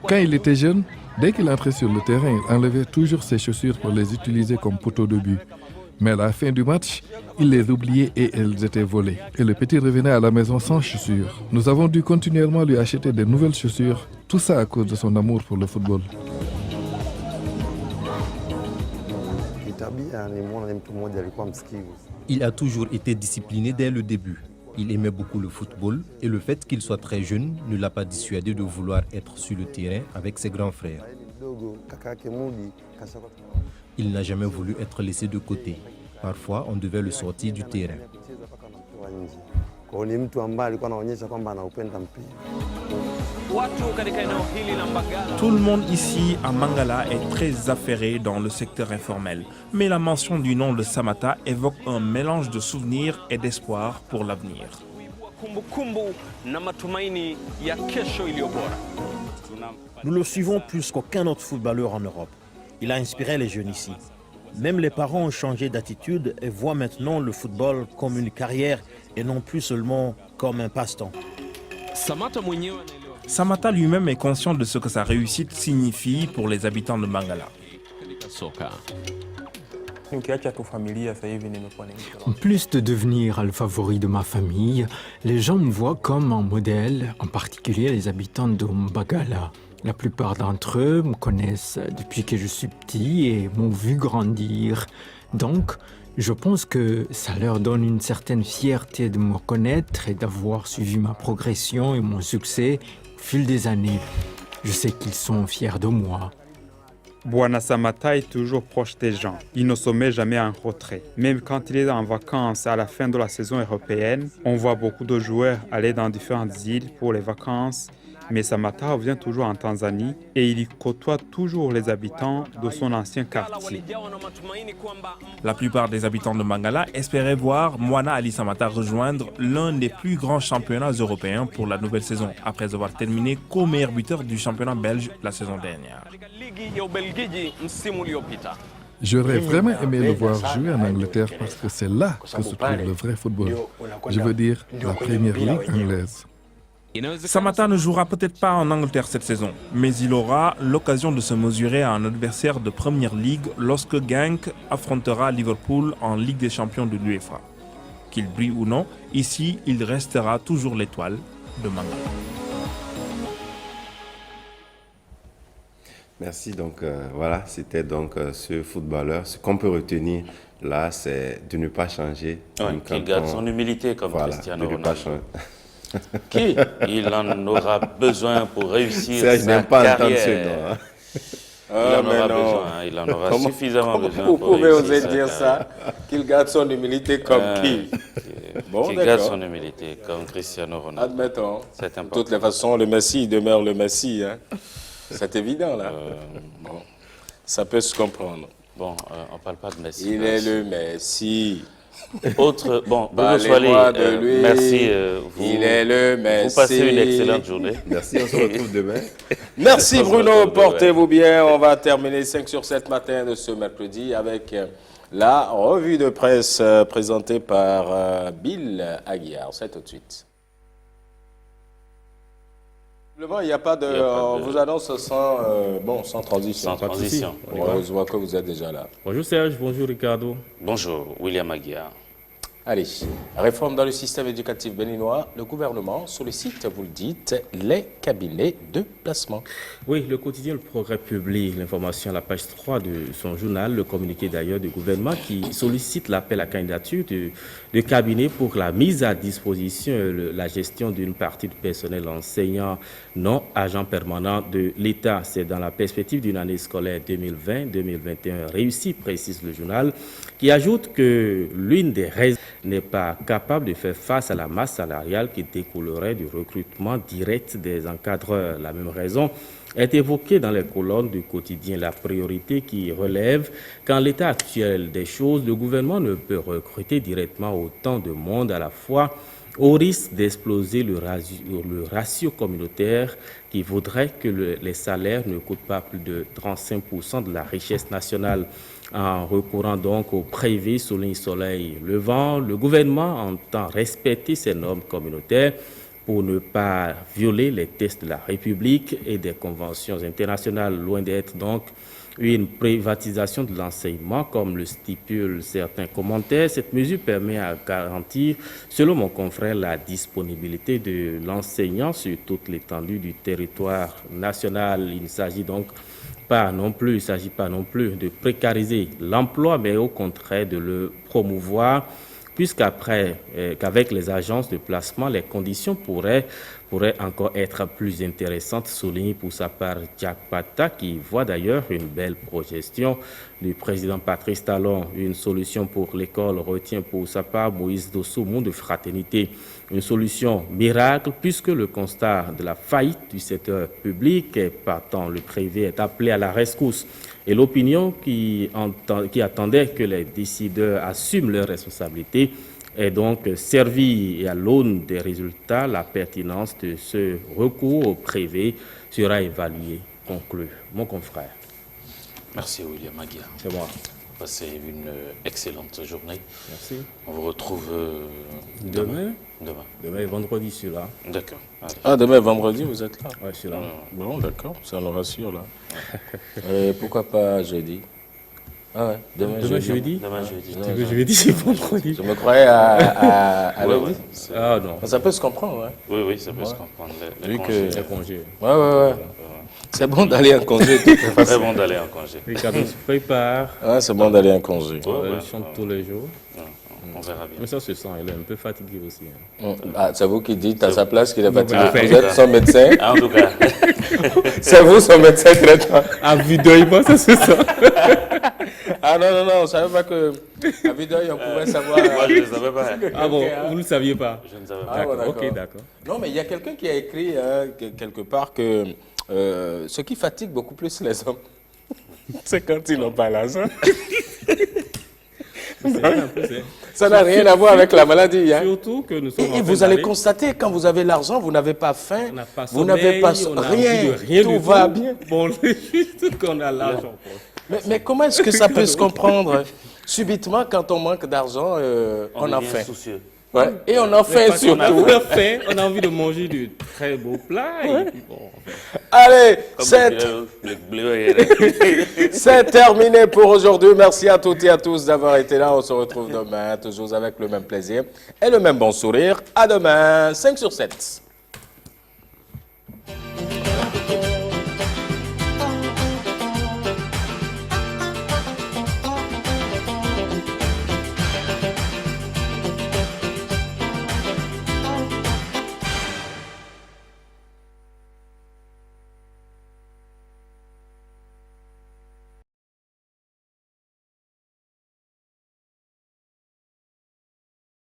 Quand il était jeune, dès qu'il entrait sur le terrain, il enlevait toujours ses chaussures pour les utiliser comme poteau de but. Mais à la fin du match, il les oubliait et elles étaient volées. Et le petit revenait à la maison sans chaussures. Nous avons dû continuellement lui acheter de nouvelles chaussures. Tout ça à cause de son amour pour le football. Il a toujours été discipliné dès le début. Il aimait beaucoup le football et le fait qu'il soit très jeune ne l'a pas dissuadé de vouloir être sur le terrain avec ses grands frères. Il n'a jamais voulu être laissé de côté. Parfois, on devait le sortir du terrain. Tout le monde ici à Mangala est très affairé dans le secteur informel. Mais la mention du nom de Samata évoque un mélange de souvenirs et d'espoir pour l'avenir. Nous le suivons plus qu'aucun autre footballeur en Europe. Il a inspiré les jeunes ici. Même les parents ont changé d'attitude et voient maintenant le football comme une carrière et non plus seulement comme un passe-temps. Samata lui-même est conscient de ce que sa réussite signifie pour les habitants de Mangala. En plus de devenir le favori de ma famille, les gens me voient comme un modèle, en particulier les habitants de Mbagala. La plupart d'entre eux me connaissent depuis que je suis petit et m'ont vu grandir. Donc, je pense que ça leur donne une certaine fierté de me connaître et d'avoir suivi ma progression et mon succès au fil des années. Je sais qu'ils sont fiers de moi. Mbwana Samata est toujours proche des gens. Il ne se met jamais en retrait. Même quand il est en vacances à la fin de la saison européenne, on voit beaucoup de joueurs aller dans différentes îles pour les vacances. Mais Samata revient toujours en Tanzanie et il y côtoie toujours les habitants de son ancien quartier. La plupart des habitants de Mangala espéraient voir Mbwana Ali Samata rejoindre l'un des plus grands championnats européens pour la nouvelle saison, après avoir terminé co-meilleur buteur du championnat belge la saison dernière. J'aurais vraiment aimé le voir jouer en Angleterre parce que c'est là que se trouve le vrai football. Je veux dire, la première ligue anglaise. Samatta ne jouera peut-être pas en Angleterre cette saison, mais il aura l'occasion de se mesurer à un adversaire de Première Ligue lorsque Genk affrontera Liverpool en Ligue des Champions de l'UEFA. Qu'il brille ou non, ici, il restera toujours l'étoile de Mangala. Merci. Donc voilà, c'était donc ce footballeur. Ce qu'on peut retenir là, c'est de ne pas changer. Qu'il garde son humilité comme Cristiano de ne pas Ronaldo. changer. Qui il en aura besoin pour réussir Ça, je sa n'aime pas entendre carrière. ce nom. Hein. Il en aura suffisamment besoin Vous pour pouvez réussir oser sa dire carrière. ça, qu'il garde son humilité comme qui Bon, Qu'il garde son humilité comme Cristiano Ronaldo. Admettons. C'est De important. toutes les façons, le Messi demeure le Messi. Hein. C'est évident, là. Bon, ça peut se comprendre. Bon, on ne parle pas de Messi. Il est le Messi. Autre, bon, Bruno Parlez-moi de lui. merci. Il est le Messi. Vous passez une excellente journée. Merci, on se retrouve demain. Merci On se Bruno, retrouve demain. portez-vous bien. On va terminer 5 sur 7 matin de ce mercredi avec la revue de presse présentée par Bill Aguiar. C'est tout de suite. Il n'y a pas de... On vous annonce sans transition. Sans transition. Je vois que vous êtes déjà là. Bonjour Serge, bonjour Ricardo. Bonjour, William Aguiar. Allez, réforme dans le système éducatif béninois. Le gouvernement sollicite, vous le dites, les cabinets de placement. Oui, le quotidien Le Progrès publie l'information à la page 3 de son journal, le communiqué d'ailleurs du gouvernement qui sollicite l'appel à candidature de cabinets pour la mise à disposition et la gestion d'une partie du personnel enseignant non agent permanent de l'État. C'est dans la perspective d'une année scolaire 2020-2021 réussie, précise le journal, qui ajoute que l'une des raisons n'est pas capable de faire face à la masse salariale qui découlerait du recrutement direct des encadreurs. La même raison est évoquée dans les colonnes du quotidien La Priorité qui relève qu'en l'état actuel des choses, le gouvernement ne peut recruter directement autant de monde à la fois au risque d'exploser le ratio communautaire qui voudrait que les salaires ne coûtent pas plus de 35% de la richesse nationale. En recourant donc au privé souligne Soleil Levant, le gouvernement entend respecter ces normes communautaires pour ne pas violer les textes de la République et des conventions internationales, loin d'être donc une privatisation de l'enseignement, comme le stipulent certains commentaires. Cette mesure permet à garantir, selon mon confrère, la disponibilité de l'enseignant sur toute l'étendue du territoire national. Il ne s'agit donc pas non plus de précariser l'emploi, mais au contraire de le promouvoir, qu'avec les agences de placement, les conditions pourraient encore être plus intéressantes, souligne pour sa part Jack Pata, qui voit d'ailleurs une belle projection du président Patrice Talon. Une solution pour l'école retient pour sa part Moïse Dossou, Monde de Fraternité. Une solution miracle, puisque le constat de la faillite du secteur public est partant. Le privé est appelé à la rescousse. Et l'opinion qui attendait que les décideurs assument leurs responsabilités est donc servie. Et à l'aune des résultats, la pertinence de ce recours au privé sera évaluée, conclut mon confrère. Merci William Aguiar. C'est moi. Passez une excellente journée. Merci. On vous retrouve demain. Demain. Demain et vendredi, je suis là. D'accord. Ah, demain et vendredi, vous êtes là? Oui, je suis là. Bon, d'accord, ça nous rassure là. Et pourquoi pas jeudi? Ah ouais, demain jeudi. Demain jeudi. Tu veux jeudi, c'est vendredi. Je me croyais à lundi. Ah non. Ça peut se comprendre, hein? Oui, ça peut se comprendre. Vu que c'est congé. Ouais. C'est bon d'aller en congé. C'est bon d'aller en congé. Ricardo se prépare. Ouais, c'est bon d'aller en congé. Elle chante tous les jours. On verra bien. Mais ça se sent, elle est un peu fatiguée aussi. Hein. Ah, c'est vous qui dites à sa place qu'il est fatigué. Ah, vous êtes son médecin. En tout cas. C'est vous son médecin traitant. À vue d'œil, moi, ça se sent. Ah non, on ne savait pas que à vue d'œil, on pouvait savoir. Moi, je ne savais pas. Ah bon, vous ne le saviez pas? Je ne savais pas. Ah, bon, d'accord. Ok, d'accord. Non, mais il y a quelqu'un qui a écrit quelque part que ce qui fatigue beaucoup plus les hommes, c'est quand ils n'ont pas l'argent. Ça n'a rien à voir avec la maladie. Hein. Surtout que nous sommes et vous allez constater, quand vous avez l'argent, vous n'avez pas faim, vous n'avez pas rien, tout va bien. Bon, juste qu'on a l'argent. Mais comment est-ce que ça peut se comprendre subitement quand on manque d'argent, on a faim? Soucieux. Ouais. Et on a faim surtout. On a faim, on a envie de manger de très beaux plats. Ouais. Et puis bon, allez, c'est terminé pour aujourd'hui. Merci à toutes et à tous d'avoir été là. On se retrouve demain, toujours avec le même plaisir et le même bon sourire. À demain, 5 sur 7.